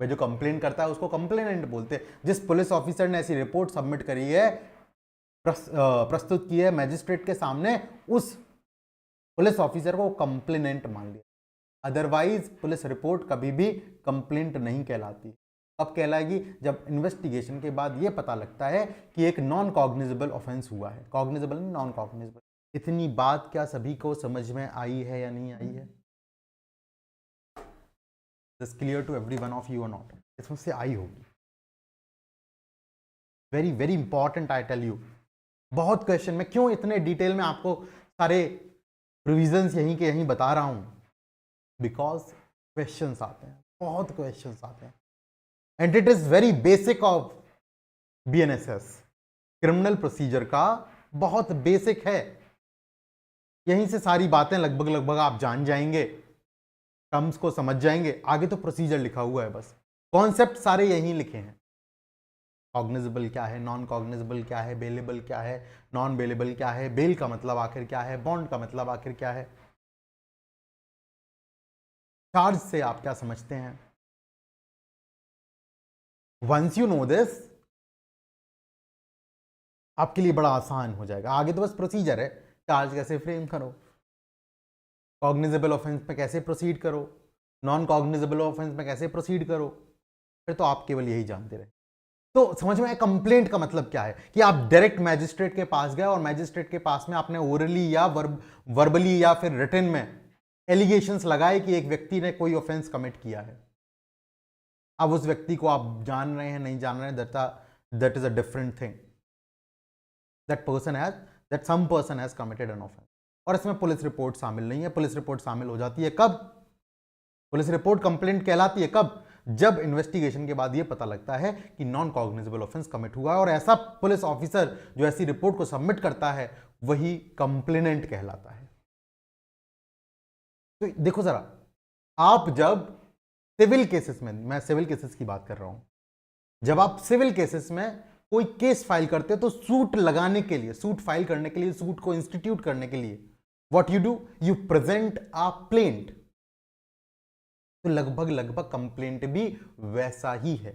भाई जो कंप्लेंट करता है उसको कंप्लेनेंट बोलते हैं। जिस पुलिस ऑफिसर ने ऐसी रिपोर्ट सबमिट करी है, प्रस्तुत की है मैजिस्ट्रेट के सामने, उस पुलिस ऑफिसर को कंप्लेनेंट मान लिया। अदरवाइज पुलिस रिपोर्ट कभी भी कंप्लेंट नहीं कहलाती। अब कहलाएगी जब इन्वेस्टिगेशन के बाद यह पता लगता है कि एक नॉन कॉग्निजेबल ऑफेंस हुआ है, कॉग्निजेबल नहीं, नॉन कॉग्निजेबल। इतनी बात क्या सभी को समझ में आई है या नहीं आई है? This clear to every one of you or not? इसमें से आई होगी। Very very important, I tell you. बहुत क्वेश्चन, मैं क्यों इतने डिटेल में आपको सारे रिविजन्स यहीं के यहीं बता रहा हूं? बिकॉज क्वेश्चंस आते हैं, बहुत क्वेश्चंस आते हैं, and it is very basic of BNSS. Criminal procedure का बहुत बेसिक है, यहीं से सारी बातें लगभग आप जान जाएंगे। टर्म्स को समझ जाएंगे, आगे तो प्रोसीजर लिखा हुआ है, बस कॉन्सेप्ट सारे यहीं लिखे हैं। कॉग्निजेबल क्या है, नॉन कॉग्निजेबल क्या है, बेलेबल क्या है, नॉन बेलेबल क्या है, बेल का मतलब आखिर क्या है, बॉन्ड का मतलब आखिर क्या है, चार्ज से आप क्या समझते हैं। वंस यू नो दिस, आपके लिए बड़ा आसान हो जाएगा। आगे तो बस प्रोसीजर है, चार्ज कैसे फ्रेम करो, कॉग्निजेबल ऑफेंस में कैसे प्रोसीड करो, नॉन कॉग्निजेबल ऑफेंस में कैसे प्रोसीड करो, फिर तो आप केवल यही जानते रहे। तो समझ में आया कंप्लेंट का मतलब क्या है, कि आप डायरेक्ट मैजिस्ट्रेट के पास गए और मैजिस्ट्रेट के पास में आपने ओरली या वर्बली या फिर रिटन में एलिगेशंस लगाए कि एक व्यक्ति ने कोई ऑफेंस कमिट किया है। अब उस व्यक्ति को आप जान रहे हैं नहीं जान रहे हैं, that is a different thing. That some person has committed an offence. और इसमें पुलिस रिपोर्ट शामिल नहीं है। पुलिस रिपोर्ट शामिल हो जाती है कब, पुलिस रिपोर्ट कंप्लेंट कहलाती है कब, जब इन्वेस्टिगेशन के बाद यह पता लगता है कि नॉन कॉग्निजेबल ऑफेंस कमिट हुआ है, और ऐसा पुलिस ऑफिसर जो ऐसी रिपोर्ट को सबमिट करता है वही कंप्लेनेंट कहलाता है। तो देखो जरा, आप जब सिविल केसेस में, मैं सिविल केसेस की बात कर रहा हूं, जब आप सिविल केसेस में कोई केस फाइल करते हो तो सूट लगाने के लिए, सूट फाइल करने के लिए, सूट को इंस्टीट्यूट करने के लिए what you do, you present a plaint. तो लगभग लगभग कंप्लेंट भी वैसा ही है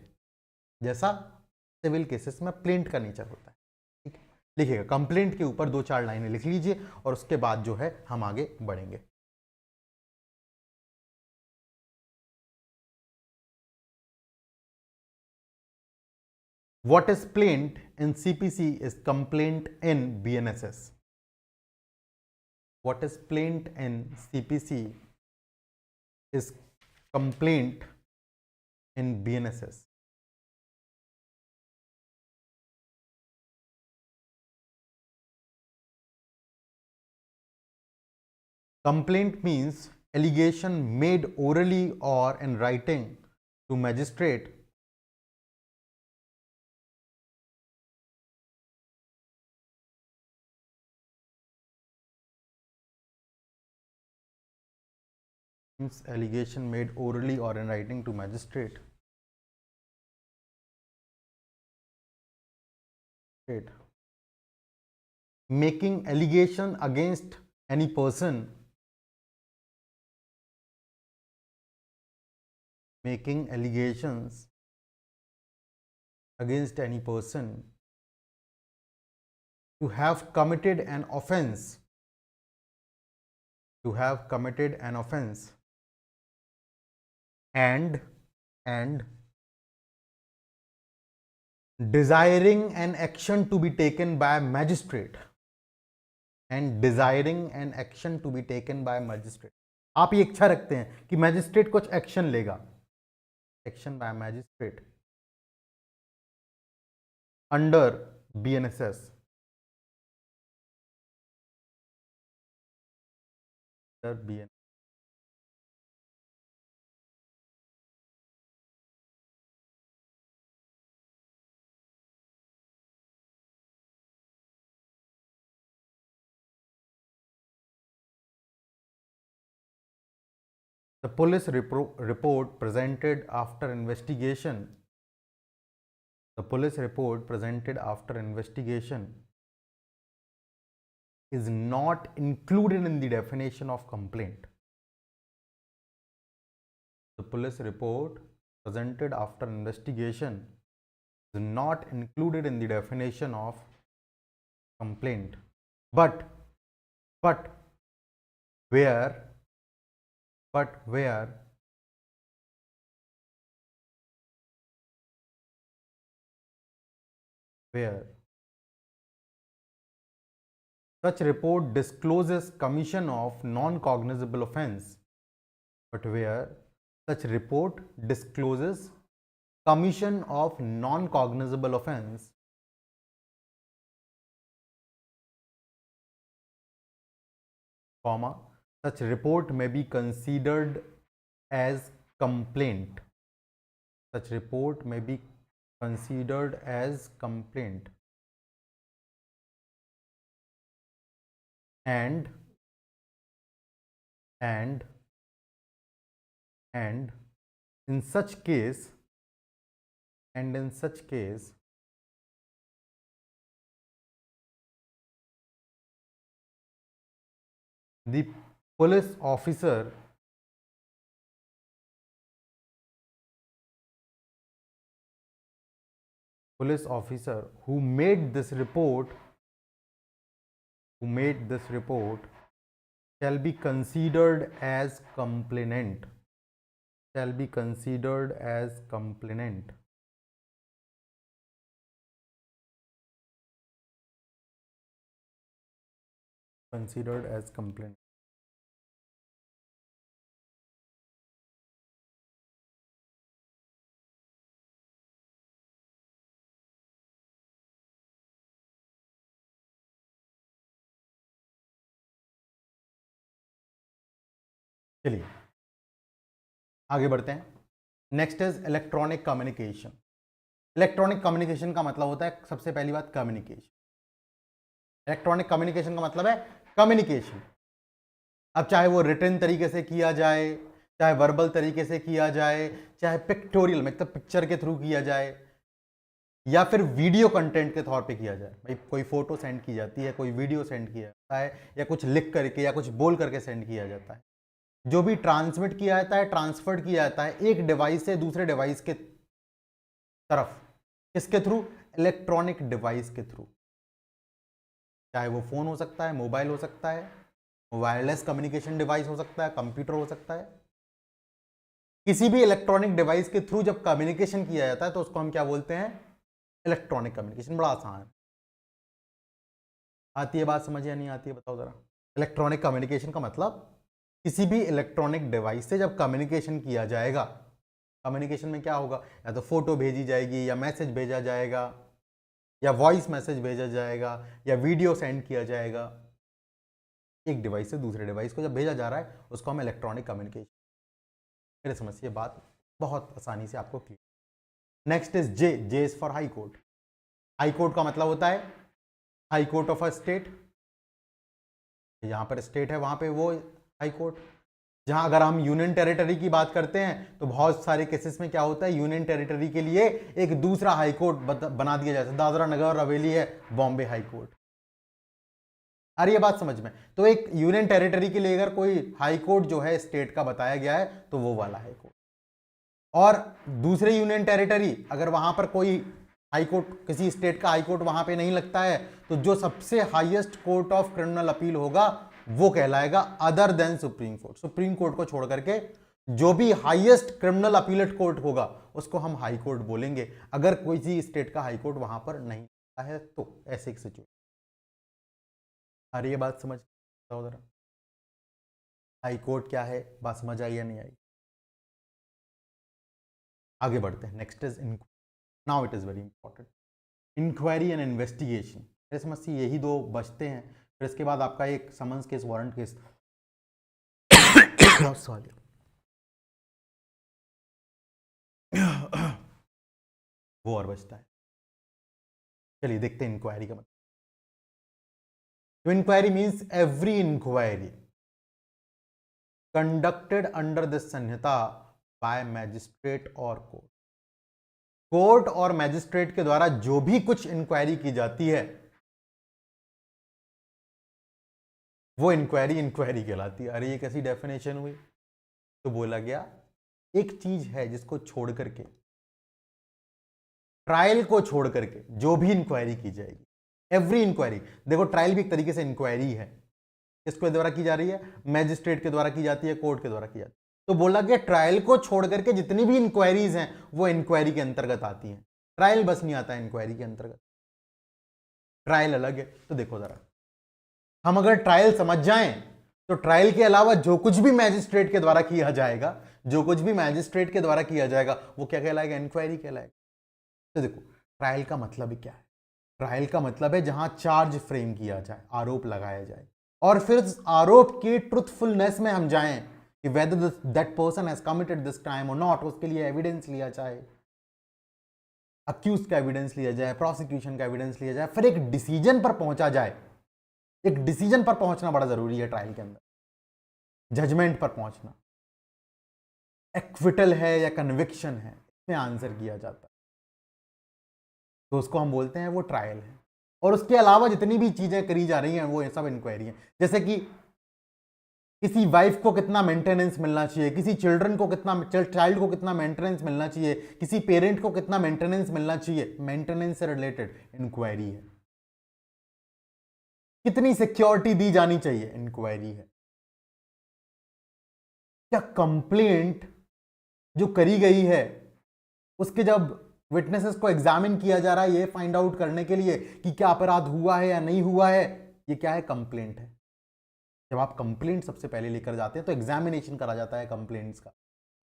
जैसा सिविल केसेस में प्लेंट का नेचर होता है। ठीक है, लिखिएगा कंप्लेंट के ऊपर 2-4 लाइनें लिख लीजिए और उसके बाद जो है हम आगे बढ़ेंगे। What is plaint in CPC is complaint in BNSS. What is plaint in CPC is complaint in BNSS. Complaint means allegation made orally or in writing to magistrate means allegation made orally or in writing to magistrate. Making allegation against any person, making allegations against any person to have committed an offense, to have committed an offense, and desiring an action to be taken by magistrate, and desiring an action to be taken by magistrate. आप ये इच्छा रखते हैं कि magistrate कुछ action लेगा, action by magistrate under BNSS, under BNSS. The police report presented after investigation, the police report presented after investigation is not included in the definition of complaint. The police report presented after investigation is not included in the definition of complaint. But where such report discloses commission of non-cognizable offense, but where such report discloses commission of non-cognizable offense, comma, such report may be considered as complaint. Such report may be considered as complaint, and and in such case the police officer who made this report shall be considered as complainant. Considered as complainant. चलिए आगे बढ़ते हैं। Next is electronic communication. Electronic communication का मतलब होता है, सबसे पहली बात, कम्युनिकेशन। इलेक्ट्रॉनिक कम्युनिकेशन का मतलब है कम्युनिकेशन। अब चाहे वो रिटन तरीके से किया जाए, चाहे वर्बल तरीके से किया जाए, चाहे पिक्टोरियल मतलब पिक्चर के थ्रू किया जाए, या फिर वीडियो कंटेंट के तौर पे किया जाए। भाई कोई फोटो सेंड की जाती है, कोई वीडियो सेंड किया जाता है, या कुछ लिख करके या कुछ बोल करके सेंड किया जाता है। जो भी ट्रांसमिट किया जाता है, ट्रांसफर्ड किया जाता है एक डिवाइस से दूसरे डिवाइस के तरफ, किसके थ्रू? इलेक्ट्रॉनिक डिवाइस के थ्रू। चाहे वो फोन हो सकता है, मोबाइल हो सकता है, वायरलेस कम्युनिकेशन डिवाइस हो सकता है, कंप्यूटर हो सकता है। किसी भी इलेक्ट्रॉनिक डिवाइस के थ्रू जब कम्युनिकेशन किया जाता है तो उसको हम क्या बोलते हैं? Electronic communication. बड़ा आसान है। आती है बात समझ या नहीं आती है, बताओ जरा। इलेक्ट्रॉनिक कम्युनिकेशन का मतलब किसी भी इलेक्ट्रॉनिक डिवाइस से जब कम्युनिकेशन किया जाएगा, कम्युनिकेशन में क्या होगा? या तो फोटो भेजी जाएगी, या मैसेज भेजा जाएगा, या वॉइस मैसेज भेजा जाएगा, या वीडियो सेंड किया जाएगा। एक डिवाइस से दूसरे डिवाइस को जब भेजा जा रहा है उसको हम इलेक्ट्रॉनिक कम्युनिकेशन। मेरे समझ से ये बात बहुत आसानी से आपको clear. Next is J. J is for high court. High court का मतलब होता है high court of a state. जहां पर स्टेट है वहां पे वो हाई कोर्ट। जहां अगर हम यूनियन टेरिटरी की बात करते हैं तो बहुत सारे केसेस में क्या होता है, यूनियन टेरिटरी के लिए एक दूसरा हाई कोर्ट बना दिया जाता है। दादरा नगर हवेली है बॉम्बे हाई कोर्ट। अरे ये बात समझ में, तो एक यूनियन टेरिटरी के लिए अगर कोई हाई कोर्ट जो है स्टेट का बताया गया है तो वो वाला हाई कोर्ट। और दूसरे यूनियन टेरिटरी अगर वहां पर कोई हाई कोर्ट, किसी स्टेट का हाई कोर्ट वहां पे नहीं लगता है, तो जो सबसे highest court of criminal appeal होगा वो कहलाएगा other than supreme court. Supreme court को छोड़ करके जो भी हाईएस्ट क्रिमिनल अपीलेट कोर्ट होगा उसको हम हाई कोर्ट बोलेंगे, अगर कोई स्टेट का हाई कोर्ट वहां पर नहीं है तो। ऐसे एक सिचुएशन। अरे ये बात समझ जरा, हाई कोर्ट क्या है, बात समझ आई या नहीं आई? आगे बढ़ते हैं। Next is now it is very important, inquiry and investigation. मेरे समझ से यही दो बचते हैं, फिर इसके बाद आपका एक summons case, warrant case sorry वो और बचता है। चलिए देखते हैं इंक्वायरी का मतलब। Inquiry means every inquiry conducted under this Sanhita by magistrate or court. Court और मैजिस्ट्रेट के द्वारा जो भी कुछ इंक्वायरी की जाती है वो इंक्वायरी इंक्वायरी कहलाती है। अरे ये कैसी डेफिनेशन हुई? तो बोला गया एक चीज है जिसको छोड़ करके, ट्रायल को छोड़ करके जो भी इंक्वायरी की जाएगी, एवरी इंक्वायरी। देखो ट्रायल भी एक तरीके से इंक्वायरी है, किसके द्वारा की जा रही है? मैजिस्ट्रेट के द्वारा की जाती है, कोर्ट के द्वारा की जाती है। तो बोला गया ट्रायल को छोड़ करके जितनी भी इंक्वायरीज हैं वो इंक्वायरी के अंतर्गत आती हैं। ट्रायल बस नहीं आता है इंक्वायरी के अंतर्गत, ट्रायल अलग है। तो देखो जरा, हम अगर ट्रायल समझ जाएं तो ट्रायल के अलावा जो कुछ भी मैजिस्ट्रेट के द्वारा किया जाएगा, जो कुछ भी मैजिस्ट्रेट के द्वारा किया जाएगा वो क्या कहलाएगा? इंक्वायरी कहलाएगा। तो देखो ट्रायल का मतलब क्या है? ट्रायल का मतलब है जहां चार्ज फ्रेम किया जाए, आरोप लगाया जाए, और फिर आरोप की ट्रुथफुलनेस में हम जाएं कि whether that person has committed this crime और नॉट। उसके लिए एविडेंस लिया जाए, अक्यूज का एविडेंस लिया जाए, प्रोसिक्यूशन का एविडेंस लिया जाए, फिर एक डिसीजन पर पहुंचा जाए। एक डिसीजन पर पहुंचना बड़ा जरूरी है ट्रायल के अंदर, जजमेंट पर पहुंचना। एक्विटल है या कन्विक्शन है, इसमें आंसर किया जाता है, तो उसको हम बोलते हैं वो ट्रायल है। और उसके अलावा जितनी भी चीजें करी जा रही हैं वो सब इंक्वायरी है। जैसे कि किसी वाइफ को कितना मेंटेनेंस मिलना चाहिए, किसी चिल्ड्रन को कितना, चाइल्ड को कितना मेंटेनेंस मिलना चाहिए, किसी पेरेंट को कितना मेंटेनेंस मिलना चाहिए, मेंटेनेंस से रिलेटेड इंक्वायरी है। कितनी सिक्योरिटी दी जानी चाहिए, इंक्वायरी है। क्या कंप्लेंट जो करी गई है उसके जब विटनेसेस को एग्जामिन किया जा रहा है ये फाइंड आउट करने के लिए कि क्या अपराध हुआ है या नहीं हुआ है, ये क्या है, कंप्लेंट है। जब आप कंप्लेंट सबसे पहले लेकर जाते हैं तो एग्जामिनेशन करा जाता है कंप्लेंट्स का,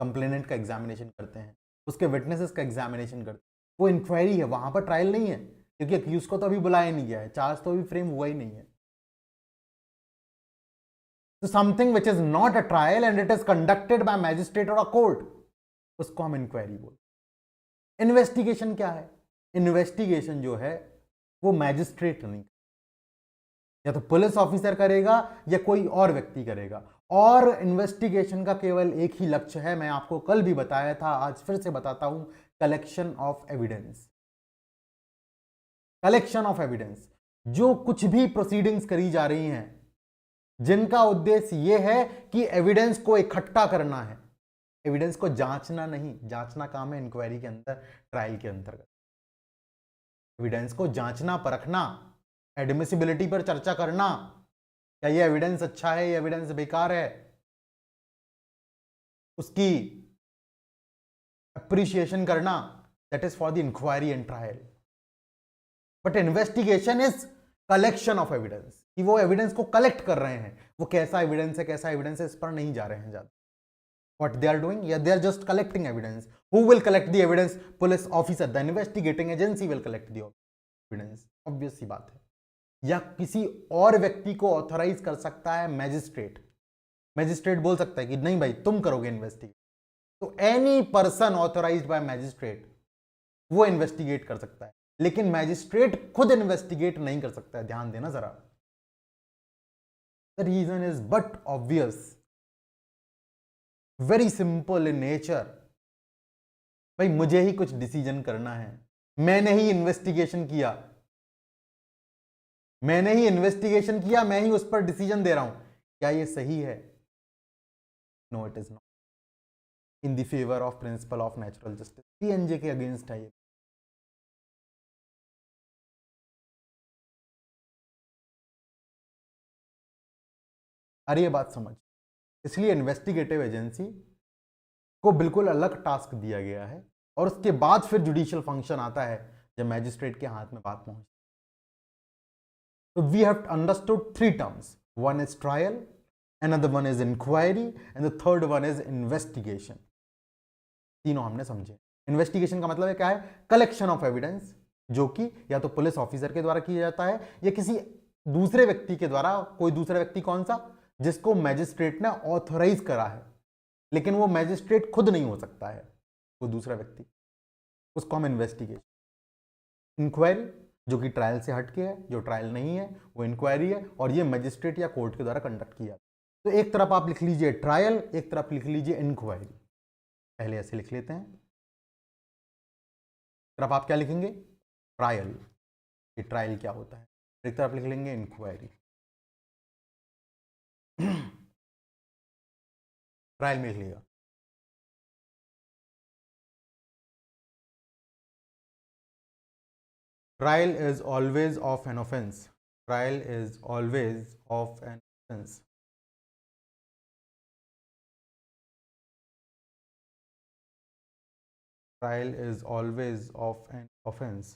कंप्लेनेंट का एग्जामिनेशन करते हैं, उसके विटनेसेस का एग्जामिनेशन करते हैं, वो इंक्वायरी है, वहां पर ट्रायल नहीं है, क्योंकि अक्यूज को तो अभी बुलाया नहीं गया है, चार्ज तो अभी फ्रेम हुआ ही नहीं है। तो something which is not a trial and it is conducted by magistrate और अ कोर्ट, उसको हम इंक्वायरी बोलते हैं। इन्वेस्टिगेशन क्या है? इन्वेस्टिगेशन जो है वो मैजिस्ट्रेट नहीं, या तो पुलिस ऑफिसर करेगा या कोई और व्यक्ति करेगा। और इन्वेस्टिगेशन का केवल एक ही लक्ष्य है, मैं आपको कल भी बताया था, आज फिर से बताता हूं, collection of evidence. Collection of evidence, जो कुछ भी प्रोसीडिंग्स करी जा रही हैं जिनका उद्देश्य यह है कि एविडेंस को इकट्ठा करना है, एविडेंस को जांचना नहीं, जांचना काम है इंक्वायरी के अंदर, ट्रायल के अंतर्गत। एविडेंस को जांचना, परखना, एडमिसिबिलिटी पर चर्चा करना, क्या ये एविडेंस अच्छा है, ये एविडेंस बेकार है, उसकी अप्रिशिएशन करना, that is for the inquiry and trial. But investigation is collection of evidence, कि वो एविडेंस को कलेक्ट कर रहे हैं, वो कैसा एविडेंस है, कैसा एविडेंस है, इस पर नहीं जा रहे हैं ज्यादा। What they are doing? Yeah, they are just collecting evidence. Who will collect the evidence? Police officer, the investigating agency will collect the evidence. Obvious सी बात है। या किसी और व्यक्ति को ऑथराइज कर सकता है मैजिस्ट्रेट। मैजिस्ट्रेट बोल सकता है कि नहीं भाई तुम करोगे इन्वेस्टिगेट, तो any person authorised bye magistrate वो इन्वेस्टिगेट कर सकता है, लेकिन मैजिस्ट्रेट खुद इन्वेस्टिगेट नहीं कर सकता है। ध्यान देना जरा, the reason is but obvious, very simple in nature. भाई मुझे ही कुछ डिसीजन करना है, मैंने ही इन्वेस्टिगेशन किया, मैंने ही इन्वेस्टिगेशन किया, मैं ही उस पर डिसीजन दे रहा हूं, क्या ये सही है? No it is not, in the favour of principle of natural justice, PNJ के अगेंस्ट है ये। अरे ये बात समझ, इसलिए इन्वेस्टिगेटिव एजेंसी को बिल्कुल अलग टास्क दिया गया है, और उसके बाद फिर जुडिशियल फंक्शन आता है जब मैजिस्ट्रेट के हाथ में बात पहुंचती। So we have understood three terms. One is trial, another one is inquiry, and the third one is investigation. तीनों हमने समझे। इन्वेस्टिगेशन का मतलब है क्या है? कलेक्शन ऑफ एविडेंस, जो कि या तो पुलिस ऑफिसर के द्वारा किया जाता है या किसी दूसरे व्यक्ति के द्वारा। कोई दूसरा व्यक्ति कौन सा? जिसको मैजिस्ट्रेट ने ऑथराइज करा है, लेकिन वो मैजिस्ट्रेट खुद नहीं हो सकता है, वो दूसरा व्यक्ति, उसको हम इन्वेस्टिगेशन। इंक्वायरी जो कि ट्रायल से हटके है, जो ट्रायल नहीं है वो इंक्वायरी है, और ये मैजिस्ट्रेट या कोर्ट के द्वारा कंडक्ट किया। तो एक तरफ आप लिख लीजिए ट्रायल, एक तरफ लिख लीजिए इंक्वायरी। पहले ऐसे लिख लेते हैं, तरफ आप क्या लिखेंगे? ट्रायल, ये ट्रायल क्या होता है, एक तरफ लिख लेंगे इंक्वायरी। ट्रायल में लिख लिया, trial is always of an offense, trial is always of an offense, trial is always of an offense.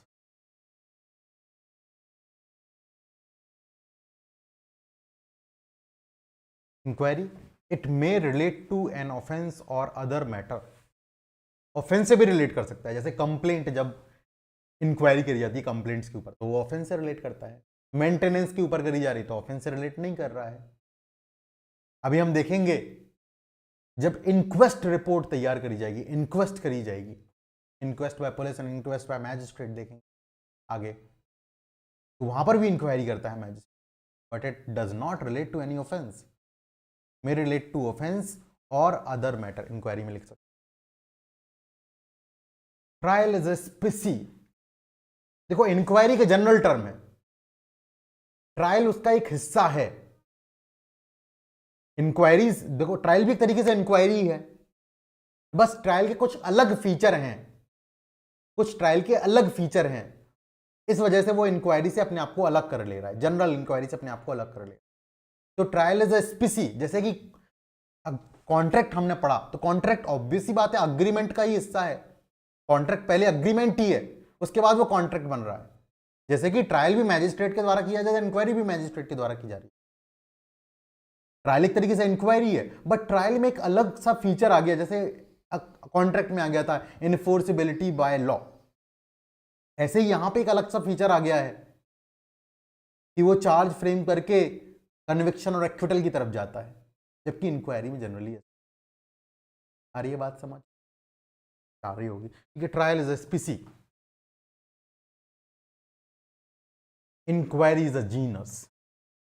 Inquiry, it may relate to an offense or other matter. Offence से भी relate कर सकता है, जैसे complaint जब inquiry करी जाती है कंप्लेंट्स के ऊपर तो वो ऑफेंस से रिलेट करता है। मेंटेनेंस के ऊपर करी जा रही तो ऑफेंस से रिलेट नहीं कर रहा है। अभी हम देखेंगे जब इंक्वेस्ट रिपोर्ट तैयार करी जाएगी, इंक्वेस्ट करी जाएगी, inquest by police and inquest by magistrate, देखेंगे आगे, तो वहां पर भी इंक्वायरी करता है magistrate, but it does not relate to any offence, may relate to offence or other matter, inquiry में लिख सकते। ट्रायल इज ए स्पेसी, देखो इंक्वायरी के जनरल टर्म है, ट्रायल उसका एक हिस्सा है। इंक्वायरीज देखो, ट्रायल भी एक तरीके से इंक्वायरी है, बस ट्रायल के कुछ अलग फीचर हैं, कुछ ट्रायल के अलग फीचर हैं, इस वजह से वो इंक्वायरी से अपने आप को अलग कर ले रहा है, जनरल इंक्वायरी से अपने आप को अलग कर ले रहा है। तो ट्रायल इज अ स्पीसी, जैसे कि कॉन्ट्रैक्ट हमने पढ़ा, तो कॉन्ट्रैक्ट ऑब्वियस ही बात है अग्रीमेंट का ही हिस्सा है, कॉन्ट्रैक्ट पहले अग्रीमेंट ही है, उसके बाद वो कॉन्ट्रैक्ट बन रहा है। जैसे कि ट्रायल भी मैजिस्ट्रेट के द्वारा किया जाता है, इंक्वायरी भी मैजिस्ट्रेट के द्वारा की जा रही है। ट्रायल एक तरीके से इंक्वायरी है, बट ट्रायल में एक अलग सा फीचर आ गया, जैसे कॉन्ट्रैक्ट में आ गया था इनफोर्सिबिलिटी बाय लॉ, ऐसे ही यहां पे एक अलग सा फीचर आ गया है कि वो चार्ज फ्रेम करके कन्विक्शन और एक्विटल की तरफ जाता है, जबकि इंक्वायरी में जनरली है। आ रही है बात समझ आ रही होगी, क्योंकि trial is a species, inquiry is a genus,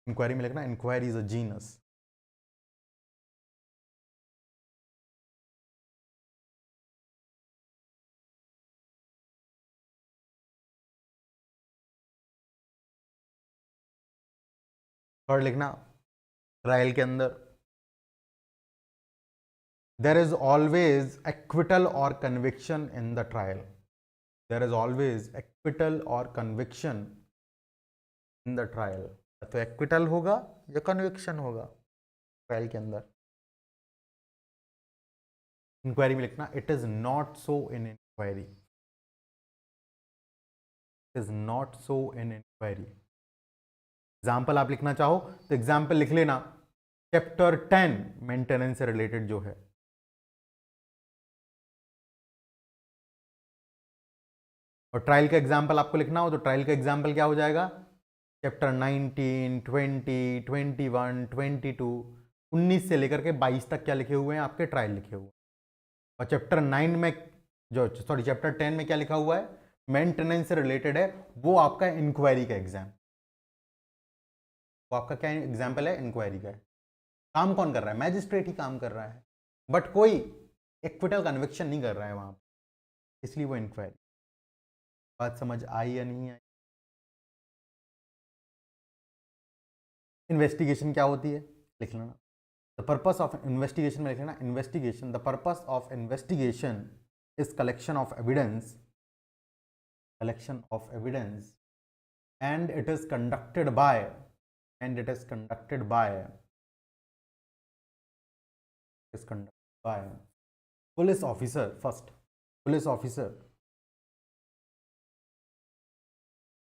inquiry में लिखना इंक्वायरी इज अ जीनस। और लिखना ट्रायल के अंदर there is always acquittal or conviction in the trial, there is always acquittal or conviction in the trial, तो acquittal होगा या conviction होगा ट्रायल के अंदर। इंक्वायरी में लिखना it is not so in inquiry, is not so in inquiry. Example आप लिखना चाहो तो एग्जाम्पल लिख लेना, चैप्टर 10 मेंटेनेंस से रिलेटेड जो है, और ट्रायल का एग्जाम्पल आपको लिखना हो तो ट्रायल का एग्जाम्पल क्या हो जाएगा, चैप्टर 19, 20, 21, 22, 19 से लेकर के 22 तक क्या लिखे हुए हैं आपके, ट्रायल लिखे हुए हैं। और चैप्टर 9 में जो चैप्टर 10 में क्या लिखा हुआ है, मेंटेनेंस से रिलेटेड है, वो आपका इंक्वायरी का एग्जाम, वो आपका क्या एग्जाम्पल है, इंक्वायरी का है। काम कौन कर रहा है, मैजिस्ट्रेट ही काम कर रहा है, बट कोई एक्विटल कन्विक्शन नहीं कर रहा है वहां, इसलिए वो इंक्वायरी। बात समझ आई या नहीं आई? इन्वेस्टिगेशन क्या होती है लिख लेना, द पर्पस ऑफ इन्वेस्टिगेशन में लिख लेना, investigation, the purpose of investigation is collection of evidence, collection of evidence, and it is conducted by police officer first, police officer,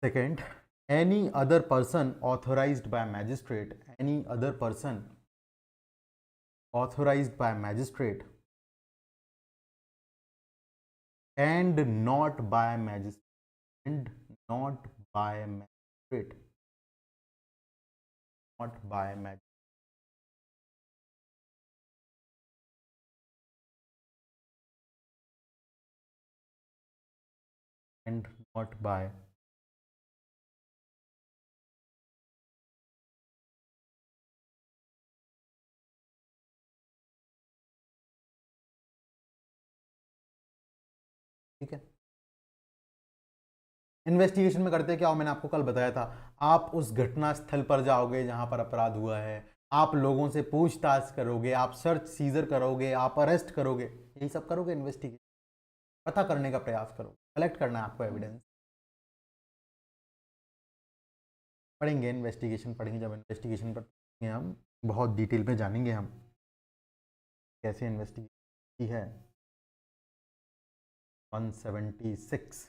second any other person authorized by magistrate, any other person authorized by magistrate and not by magistrate, and not by magistrate, not by magistrate, and not by ठीक है। Investigation में करते क्या हो, मैंने आपको कल बताया था, आप उस घटना स्थल पर जाओगे जहां पर अपराध हुआ है, आप लोगों से पूछताछ करोगे, आप सर्च सीजर करोगे, आप अरेस्ट करोगे, यही सब करोगे, इन्वेस्टिगेशन पता करने का प्रयास करोगे, कलेक्ट करना है आपको एविडेंस। पढ़ेंगे इन्वेस्टिगेशन, पढ़ेंगे जब इन्वेस्टिगेशन पर हम बहुत डिटेल में जानेंगे हम कैसे इन्वेस्टिगेशन की है। 176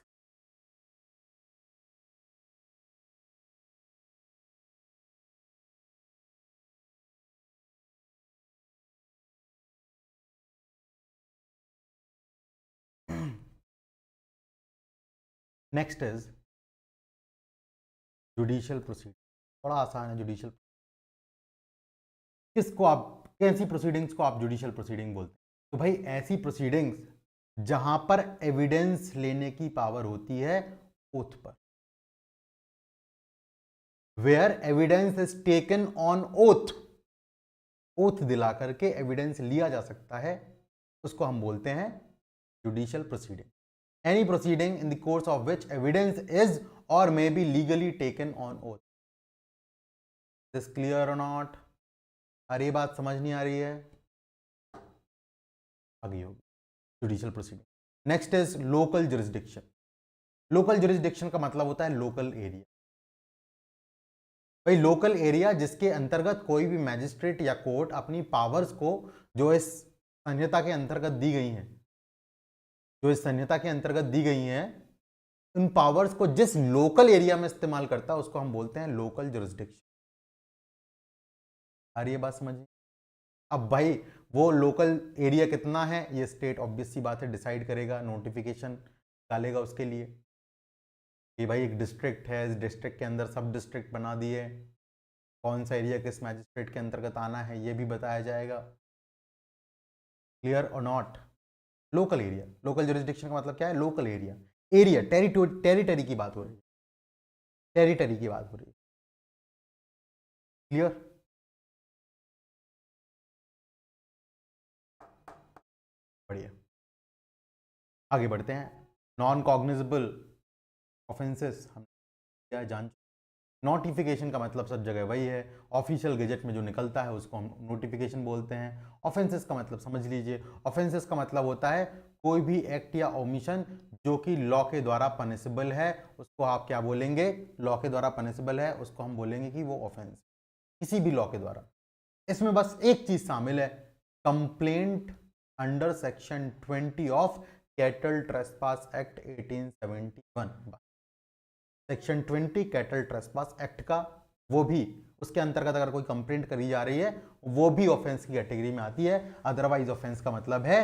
नेक्स्ट इज जुडिशियल प्रोसीडिंग, बड़ा आसान है जुडिशियल, किसको आप, कैसी प्रोसीडिंग्स को आप जुडिशियल प्रोसीडिंग बोलते हैं, तो भाई ऐसी प्रोसीडिंग्स जहां पर एविडेंस लेने की पावर होती है ओथ पर, where evidence is taken on oath, oath दिला करके एविडेंस लिया जा सकता है, उसको हम बोलते हैं judicial proceeding. any proceeding in the course of which evidence is or may be legally taken on oath. This clear or not? अरे ये बात समझ नहीं आ रही है? आगे होगी judicial proceeding. Next is local jurisdiction. Local jurisdiction का मतलब होता है लोकल एरिया. भाई लोकल एरिया जिसके अंतर्गत कोई भी मैजिस्ट्रेट या कोर्ट अपनी पावर्स को जो इस संहिता के अंतर्गत दी गई हैं, जो इस संहिता के अंतर्गत दी गई हैं, उन पावर्स को जिस लोकल एरिया में इस्तेमाल करता है उसको हम बोलते हैं लोकल जुरिस्डिक्शन. आ रही है बात समझिए. अब भाई वो लोकल एरिया कितना है ये स्टेट ऑब्वियस सी बात है डिसाइड करेगा, नोटिफिकेशन डालेगा उसके लिए कि भाई एक डिस्ट्रिक्ट है, इस डिस्ट्रिक्ट के अंदर सब डिस्ट्रिक्ट बना दिए, कौन सा एरिया किस मैजिस्ट्रेट के अंतर्गत आना है ये भी बताया जाएगा. Clear or not? Local area, local jurisdiction का मतलब क्या है? लोकल एरिया, एरिया, टेरिटरी की बात हो रही है, टेरिटरी की बात हो रही है. क्लियर? बढ़िया, आगे बढ़ते हैं. नॉन कॉग्निजेबल ऑफेंसेस हम क्या जान. नोटिफिकेशन का मतलब सब जगह वही है, ऑफिशियल गजेट में जो निकलता है उसको हम नोटिफिकेशन बोलते हैं. ऑफेंसेस का मतलब समझ लीजिए. ऑफेंसेस का मतलब होता है कोई भी एक्ट या ओमिशन जो कि लॉ के द्वारा पनिशेबल है उसको आप क्या बोलेंगे? लॉ के द्वारा पनिशेबल है उसको हम बोलेंगे कि वो ऑफेंस, किसी भी लॉ के द्वारा. इसमें बस एक चीज शामिल है, complaint under section 20 of cattle trespass act 1871. Section 20 cattle trespass act का, वो भी उसके अंतर्गत अगर कोई कंप्लेंट करी जा रही है वो भी ऑफेंस की कैटेगरी में आती है. अदरवाइज ऑफेंस का मतलब है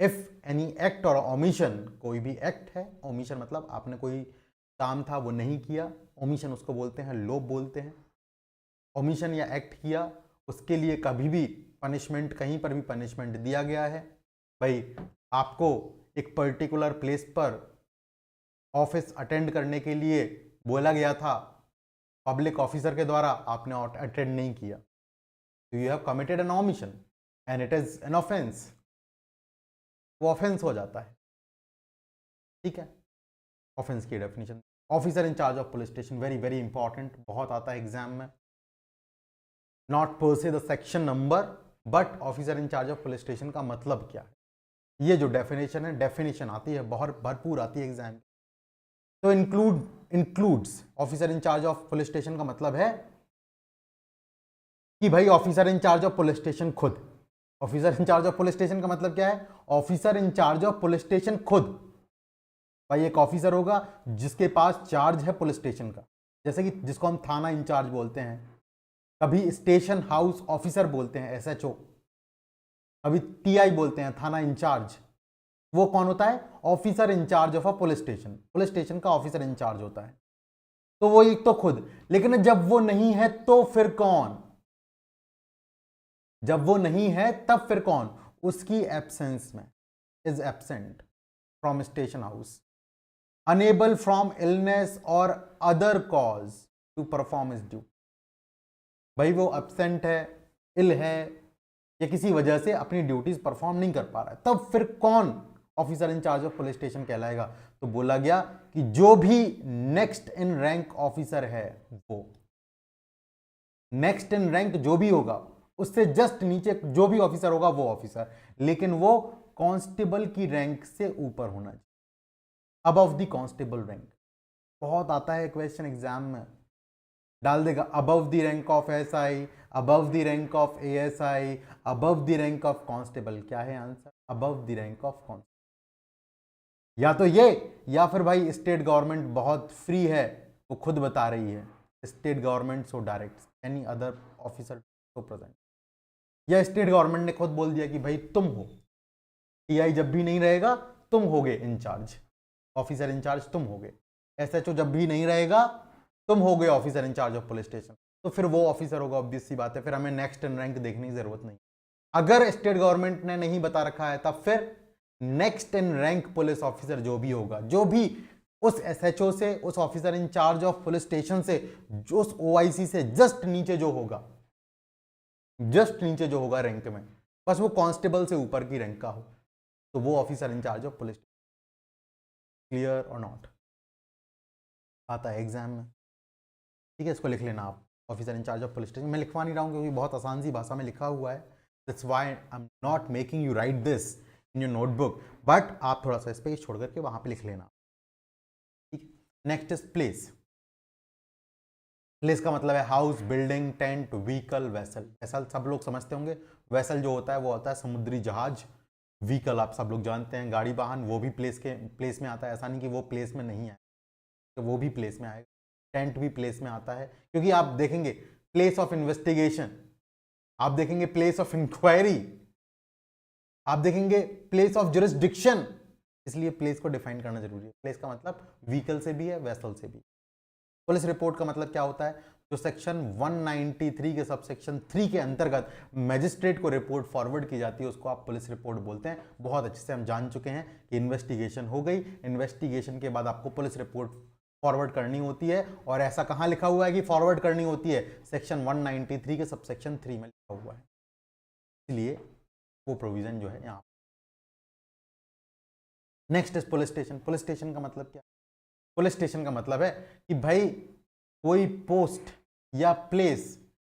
इफ एनी एक्ट और ओमिशन, कोई भी एक्ट है, ओमिशन मतलब आपने कोई काम था वो नहीं किया, ओमिशन उसको बोलते हैं, लोप बोलते हैं. ओमिशन या एक्ट किया उसके लिए कभी भी पनिशमेंट, कहीं पर भी पनिशमेंट दिया गया है. भाई आपको एक पर्टिकुलर प्लेस पर ऑफिस अटेंड करने के लिए बोला गया था पब्लिक ऑफिसर के द्वारा, आपने अटेंड नहीं किया, तो you have committed N omission and it is an offence. वो ऑफेंस हो जाता है. ठीक है, ऑफेंस की definition. Officer in charge of police station, very very important, बहुत आता है एग्जाम में. नॉट पर से the section number but officer in charge of police station का मतलब क्या है, ये जो डेफिनेशन है, डेफिनेशन आती है, बहुत भरपूर आती है एग्जाम. तो includes officer in charge of police station का मतलब है कि भाई officer in charge of police station खुद. Officer in charge of police station का मतलब क्या है? Officer in charge of police station खुद. भाई एक ऑफिसर होगा जिसके पास चार्ज है पुलिस स्टेशन का, जैसे कि जिसको हम थाना इंचार्ज बोलते हैं, कभी स्टेशन हाउस ऑफिसर बोलते हैं SHO, कभी TI बोलते हैं थाना इंचार्ज. वो कौन होता है? Officer in charge of a police station. Police station का ऑफिसर इंचार्ज होता है. तो वो एक तो खुद, लेकिन जब वो नहीं है तो फिर कौन? जब वो नहीं है तब फिर कौन? उसकी एब्सेंस में, is absent from station house, unable from illness or other cause to perform his duty. भाई वो एब्सेंट है, इल है, या किसी वजह से अपनी ड्यूटीज परफॉर्म नहीं कर पा रहा है, तब फिर कौन officer in charge of police station कहलाएगा? तो बोला गया कि जो भी नेक्स्ट इन रैंक ऑफिसर है, वो नेक्स्ट इन रैंक जो भी होगा उससे जस्ट नीचे जो भी ऑफिसर होगा वो ऑफिसर, लेकिन वो कांस्टेबल की रैंक से ऊपर होना चाहिए, अबव द कांस्टेबल रैंक. बहुत आता है क्वेश्चन एग्जाम में, डाल देगा above the rank of SI, above the rank of ASI, above the rank of constable. क्या है answer? Above the rank of constable. या तो ये, या फिर भाई स्टेट गवर्नमेंट बहुत फ्री है, वो खुद बता रही है, state government so direct any other officer so present, या स्टेट गवर्नमेंट ने खुद बोल दिया कि भाई तुम हो, TI जब भी नहीं रहेगा तुम होगे इंचार्ज, ऑफिसर इंचार्ज तुम होगे, SHO जब भी नहीं रहेगा तुम होगे officer in charge of police station. तो फिर वो ऑफिसर होगा, ऑब्वियस सी बात है, फिर हमें नेक्स्ट इन रैंक देखने की जरूरत नहीं. अगर स्टेट गवर्नमेंट ने नहीं बता रखा है तब फिर next in rank police officer जो भी होगा, जो भी उस SHO से, उस officer in charge of police station से, जो उस OIC से जस्ट नीचे जो होगा, जस्ट नीचे जो होगा रैंक में, बस वो कांस्टेबल से ऊपर की रैंक का हो, तो वो officer in charge of police. Clear or not? आता है एग्जाम में, ठीक है, इसको लिख लेना आप, officer in charge of police station. मैं लिखवा नहीं रहा हूँ क्योंकि बहुत आसान सी भाषा में लिखा हुआ है, that's why I am not making you right this in your notebook, but आप थोड़ा सा स्पेस छोड़ करके वहां पे लिख लेना, ठीक है। Next is place. प्लेस का मतलब है house, building, tent, vehicle, vessel. Vessel सब लोग समझते होंगे, वेसल जो होता है वो होता है समुद्री जहाज। व्हीकल आप सब लोग जानते हैं, गाड़ी वाहन, वो भी प्लेस में आता है, ऐसा नहीं कि वो प्लेस में नहीं है, तो वो भी प्लेस में आएगा। टेंट भी प्लेस में आता है, क्योंकि आप देखेंगे प्लेस ऑफ इन्वेस्टिगेशन, आप देखेंगे प्लेस ऑफ इंक्वायरी, आप देखेंगे प्लेस ऑफ जुरिस्डिक्शन, इसलिए प्लेस को डिफाइन करना जरूरी है। प्लेस का मतलब व्हीकल से भी है, वेसल से भी। पुलिस रिपोर्ट का मतलब क्या होता है? जो सेक्शन 193 के सबसेक्शन 3 के अंतर्गत मैजिस्ट्रेट को रिपोर्ट फॉरवर्ड की जाती है, उसको आप पुलिस रिपोर्ट बोलते हैं। बहुत अच्छे से हम जान चुके हैं कि इन्वेस्टिगेशन हो गई, इन्वेस्टिगेशन के बाद आपको पुलिस रिपोर्ट फॉरवर्ड करनी होती है, और ऐसा कहां लिखा हुआ है कि फॉरवर्ड करनी होती है? सेक्शन 193 के सबसेक्शन 3 में लिखा हुआ है, इसलिए वो प्रोविजन जो है यहाँ। Next is police station. Police station का मतलब क्या? पुलिस स्टेशन का मतलब है कि भाई कोई पोस्ट या प्लेस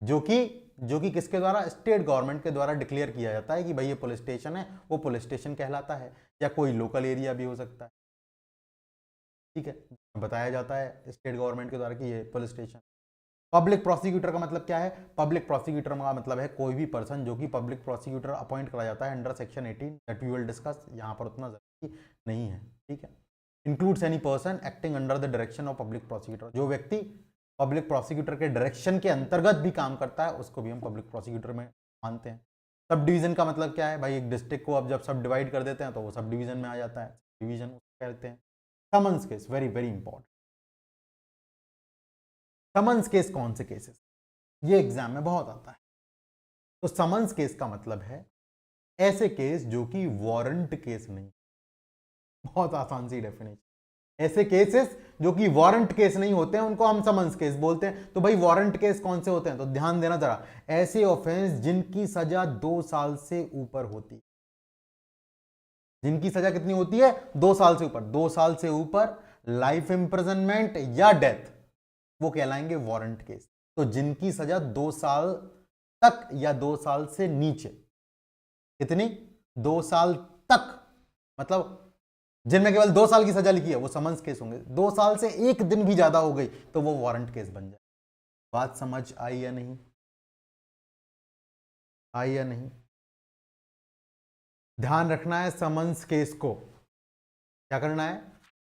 जो कि किसके द्वारा? स्टेट गवर्नमेंट के द्वारा डिक्लेयर किया जाता है कि भाई ये पुलिस स्टेशन है, वो पुलिस स्टेशन कहलाता है। या कोई लोकल एरिया भी हो सकता है, ठीक है, बताया जाता है स्टेट गवर्नमेंट के द्वारा कि ये पुलिस स्टेशन। पब्लिक प्रोसिक्यूटर का मतलब क्या है? पब्लिक प्रोसिक्यूटर का मतलब है कोई भी पर्सन जो कि पब्लिक प्रोसिक्यूटर अपॉइंट करा जाता है under section 18 that we will discuss, यहाँ पर उतना जरूरी नहीं है, ठीक है। Includes any person acting under the direction of public prosecutor, जो व्यक्ति पब्लिक प्रोसिक्यूटर के डायरेक्शन के अंतर्गत भी काम करता है उसको भी हम पब्लिक प्रोसिक्यूटर में मानते हैं। सब डिवीजन का मतलब क्या है? भाई एक डिस्ट्रिक्ट को अब जब सब डिवाइड कर देते हैं तो वो सब डिवीजन में आ जाता है, डिवीजन कहते हैं। Summons case, very very important. Summons case कौन से केसेस? ये एग्जाम में बहुत आता है। तो समन्स केस का मतलब है ऐसे केस जो कि वारंट केस नहीं, बहुत आसान सी डेफिनेशन। ऐसे केसेस जो कि वारंट केस नहीं होते हैं उनको हम समन्स केस बोलते हैं। तो भाई वारंट केस कौन से होते हैं? तो ध्यान देना जरा, ऐसे ऑफेंस जिनकी सजा 2 साल से ऊपर होती है। जिनकी सजा कितनी होती है? 2 साल से ऊपर। 2 साल से ऊपर, लाइफ इंप्रिजनमेंट या डेथ, वो कहलाएंगे वारंट केस। तो जिनकी सजा 2 साल तक या 2 साल से नीचे, कितनी? 2 साल तक, मतलब जिनमें केवल 2 साल की सजा लिखी है वो समन्स केस होंगे। 2 साल से एक दिन भी ज्यादा हो गई तो वो वारंट केस बन जाए। बात समझ आई या नहीं? आई या नहीं? ध्यान रखना है समन्स केस को, क्या करना है?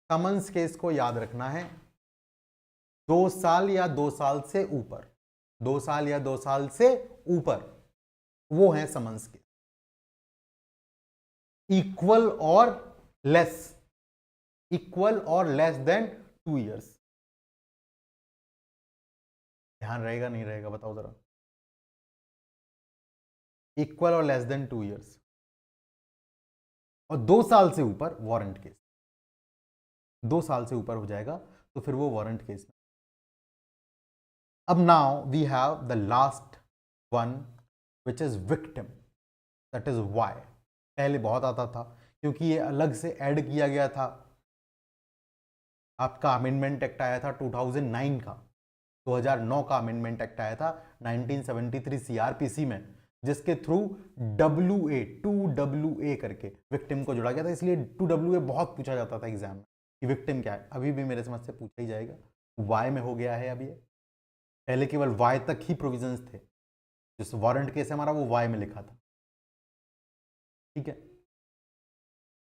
समन्स केस को याद रखना है। 2 साल या 2 साल से ऊपर, 2 साल या 2 साल से ऊपर, वो है समन्स केस। इक्वल और लेस, इक्वल और लेस देन 2 इयर्स। ध्यान रहेगा नहीं रहेगा बताओ जरा? इक्वल और लेस देन 2 इयर्स, और 2 साल से ऊपर वारंट केस। 2 साल से ऊपर हो जाएगा तो फिर वो वारंट केस में। अब now we have the last one which is victim, that is Y. पहले बहुत आता था क्योंकि ये अलग से ऐड किया गया था। आपका अमेंडमेंट एक्ट आया था 2009 का, 2009 का अमेंडमेंट एक्ट आया था 1973 सीआरपीसी में, जिसके थ्रू WA 2WA करके विक्टिम को जोड़ा गया था। इसलिए 2WA बहुत पूछा जाता था एग्जाम में कि विक्टिम क्या है। अभी भी मेरे समझ से पूछा ही जाएगा। वाई में हो गया है अब ये, पहले केवल वाई तक ही प्रोविजंस थे। जिस वारंट केस हमारा वो वाई में लिखा था, ठीक है।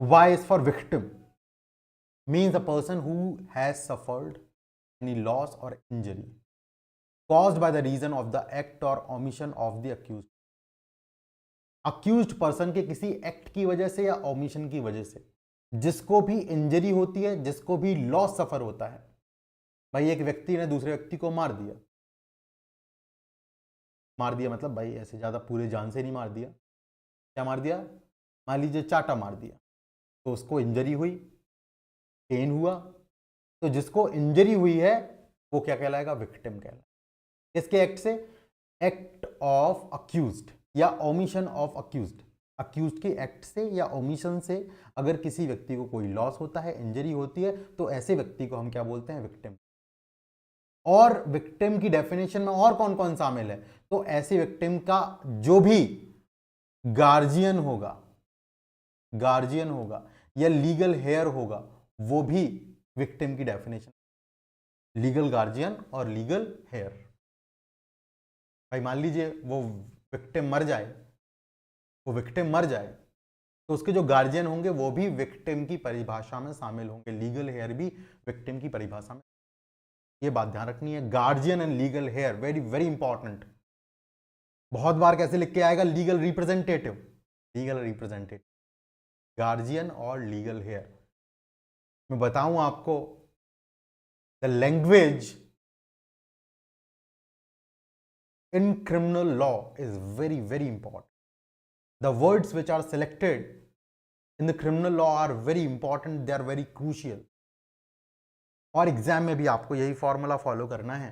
Y is for victim, means a person who has suffered any loss or injury caused by the reason of the act or omission of the accused। Accused person के किसी act की वजह से या ओमिशन की वजह से जिसको भी इंजरी होती है, जिसको भी लॉस सफर होता है। भाई एक व्यक्ति ने दूसरे व्यक्ति को मार दिया, मार दिया मतलब भाई ऐसे ज्यादा पूरे जान से नहीं मार दिया, क्या मार दिया? मान लीजिए चाटा मार दिया, तो उसको इंजरी हुई, पेन हुआ, तो जिसको इंजरी हुई है वो क्या कहलाएगा? विक्टिम कहलाएगा। किसके एक्ट से? एक्ट ऑफ अक्यूज्ड या ओमिशन ऑफ अक्यूज्ड। अक्यूज के एक्ट से या ओमिशन से अगर किसी व्यक्ति को कोई लॉस होता है, इंजरी होती है, तो ऐसे व्यक्ति को हम क्या बोलते हैं? विक्टिम। और विक्टिम की डेफिनेशन में और कौन कौन शामिल है? तो ऐसे विक्टिम का जो भी गार्जियन होगा या लीगल हेयर होगा, वो भी विक्टिम की डेफिनेशन। लीगल गार्जियन और लीगल हेयर। भाई मान लीजिए वो विक्टिम मर जाए तो उसके जो गार्जियन होंगे वो भी विक्टिम की परिभाषा में शामिल होंगे, लीगल हेयर भी विक्टिम की परिभाषा में। ये बात ध्यान रखनी है, guardian and legal heir, very very important. बहुत बार कैसे लिख के आएगा? लीगल रिप्रेजेंटेटिव, गार्जियन और लीगल हेयर। मैं बताऊं आपको, the language in criminal law is very very important. The words which are selected in the criminal law are very important, they are very crucial. और एग्जाम में भी आपको यही formula follow करना है.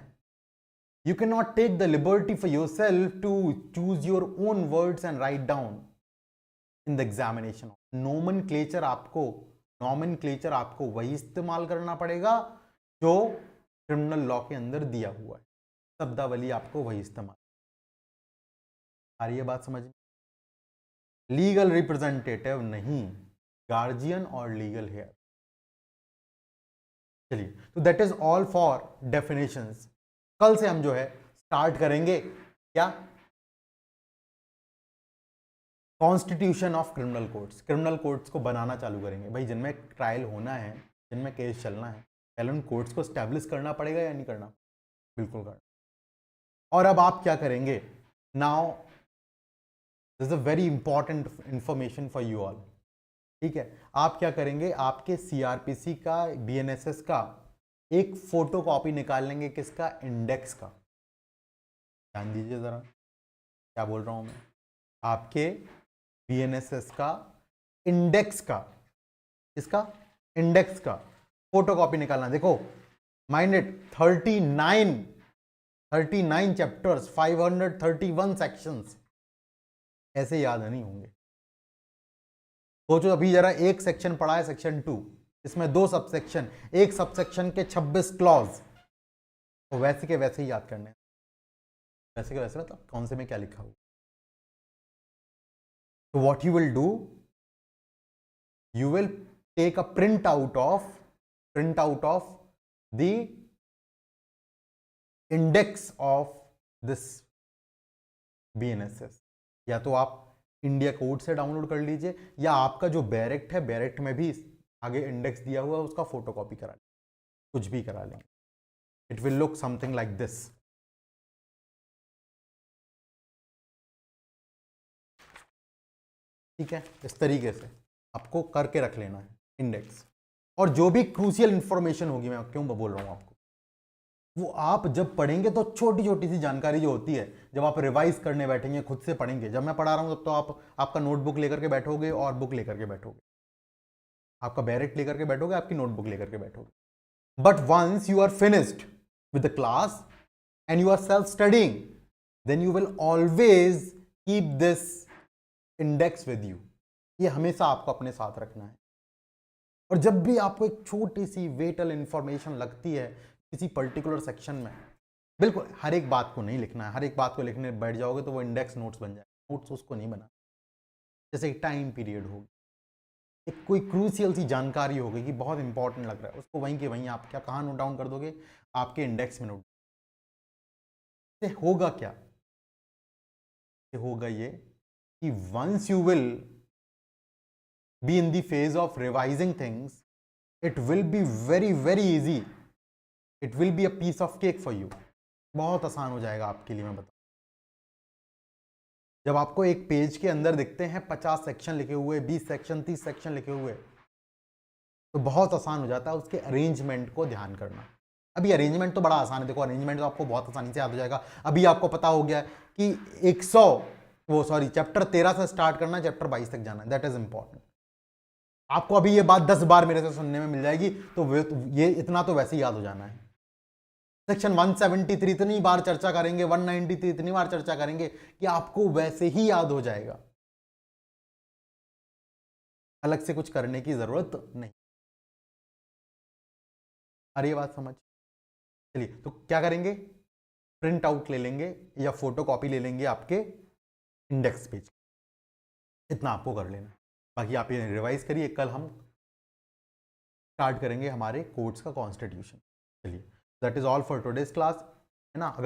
You cannot take the liberty for yourself to choose your own words and write down in the examination. Nomenclature आपको वही इस्तेमाल करना पड़ेगा जो क्रिमिनल लॉ के अंदर दिया हुआ है. शब्दावली आपको वही इस्तेमाल. आ रही है बात समझ में? लीगल रिप्रेजेंटेटिव नहीं, गार्जियन और लीगल हेयर. चलिए, तो that is all for definitions. कल से हम जो है स्टार्ट करेंगे क्या? Constitution of criminal courts. Criminal courts को बनाना चालू करेंगे. भाई जिनमें ट्रायल होना है, जिनमें केस चलना है, पहले उन कोर्ट्स को स्टैब्लिश करना पड़ेगा या नहीं करना? बिल्कुल करना. और अब आप क्या करेंगे? Now this is a very important information for you all. ठीक है, आप क्या करेंगे? आपके सीआरपीसी का, बीएनएसएस का एक फोटो कॉपी निकाल लेंगे. किसका? इंडेक्स का. ध्यान दीजिए जरा क्या बोल रहा हूं मैं. आपके बीएनएसएस का इंडेक्स का, इसका इंडेक्स का फोटो कॉपी निकालना. देखो माइंड इट, 39 चैप्टर्स, 531 सेक्शंस, ऐसे याद नहीं होंगे. सोचो अभी जरा एक सेक्शन पढ़ा है, सेक्शन 2, इसमें 2 सबसेक्शन, एक सबसेक्शन के 26 क्लॉज, तो वैसे के वैसे ही याद करने. वैसे के वैसे मतलब कौन से में क्या लिखा हुआ. तो what you will do, you will take a print out of the index of this BNSS. या तो आप इंडिया कोड से डाउनलोड कर लीजिए, या आपका जो बैरेक्ट है, बैरेक्ट में भी आगे इंडेक्स दिया हुआ है, उसका फोटो कॉपी करा लें, कुछ भी करा लें. It will look something like this. ठीक है, इस तरीके से आपको करके रख लेना है इंडेक्स. और जो भी क्रूशियल इंफॉर्मेशन होगी, मैं क्यों बोल रहा हूं आपको, वो आप जब पढ़ेंगे तो छोटी छोटी सी जानकारी जो होती है, जब आप रिवाइज करने बैठेंगे, खुद से पढ़ेंगे. जब मैं पढ़ा रहा हूं तब तो आप आपका नोटबुक लेकर के बैठोगे और बुक लेकर के बैठोगे, आपका बैरेक्ट लेकर के बैठोगे, आपकी नोटबुक लेकर के बैठोगे. But once you are finished with the class and you are self studying, then you will always keep this index with you. ये हमेशा आपको अपने साथ रखना है. और जब भी आपको एक छोटी सी वेटल इंफॉर्मेशन लगती है किसी पर्टिकुलर सेक्शन में, बिल्कुल हर एक बात को नहीं लिखना है. हर एक बात को लिखने बैठ जाओगे तो वो इंडेक्स नोट्स बन जाएगा. नोट्स उसको नहीं बना. जैसे टाइम पीरियड होगी, एक कोई क्रूशियल सी जानकारी होगी कि बहुत इंपॉर्टेंट लग रहा है, उसको वहीं के वहीं आप क्या कहाँ नोट डाउन कर दोगे? आपके इंडेक्स में नोट. से होगा क्या? से होगा ये कि once you will be in the phase of revising things, it will be very very easy. It will be a piece of cake for you. बहुत आसान हो जाएगा आपके लिए. मैं बताऊं, जब आपको एक पेज के अंदर दिखते हैं 50 सेक्शन लिखे हुए, 20 सेक्शन, 30 सेक्शन लिखे हुए, तो बहुत आसान हो जाता है उसके अरेंजमेंट को ध्यान करना. अभी अरेंजमेंट तो बड़ा आसान है. देखो अरेंजमेंट तो आपको बहुत आसानी से याद हो जाएगा. अभी आपको पता हो गया कि चैप्टर 13 से स्टार्ट करना है, चैप्टर 22 तक जाना है. That is important. आपको अभी ये बात 10 बार मेरे से सुनने में मिल जाएगी, तो ये इतना तो वैसे ही याद हो जाना है. सेक्शन 173 इतनी बार चर्चा करेंगे, 193 इतनी बार चर्चा करेंगे कि आपको वैसे ही याद हो जाएगा. अलग से कुछ करने की जरूरत नहीं। अरे ये बात समझ। चलिए तो क्या करेंगे, प्रिंट आउट ले लेंगे या फोटो कॉपी ले लेंगे आपके इंडेक्स पेज, इतना आपको कर लेना। बाकी आप ये रिवाइज करिए, कल हम स्टार्ट करेंगे हमारे कोर्ट्स का कॉन्स्टिट्यूशन। चलिए that is all for today's class, है ना। अगर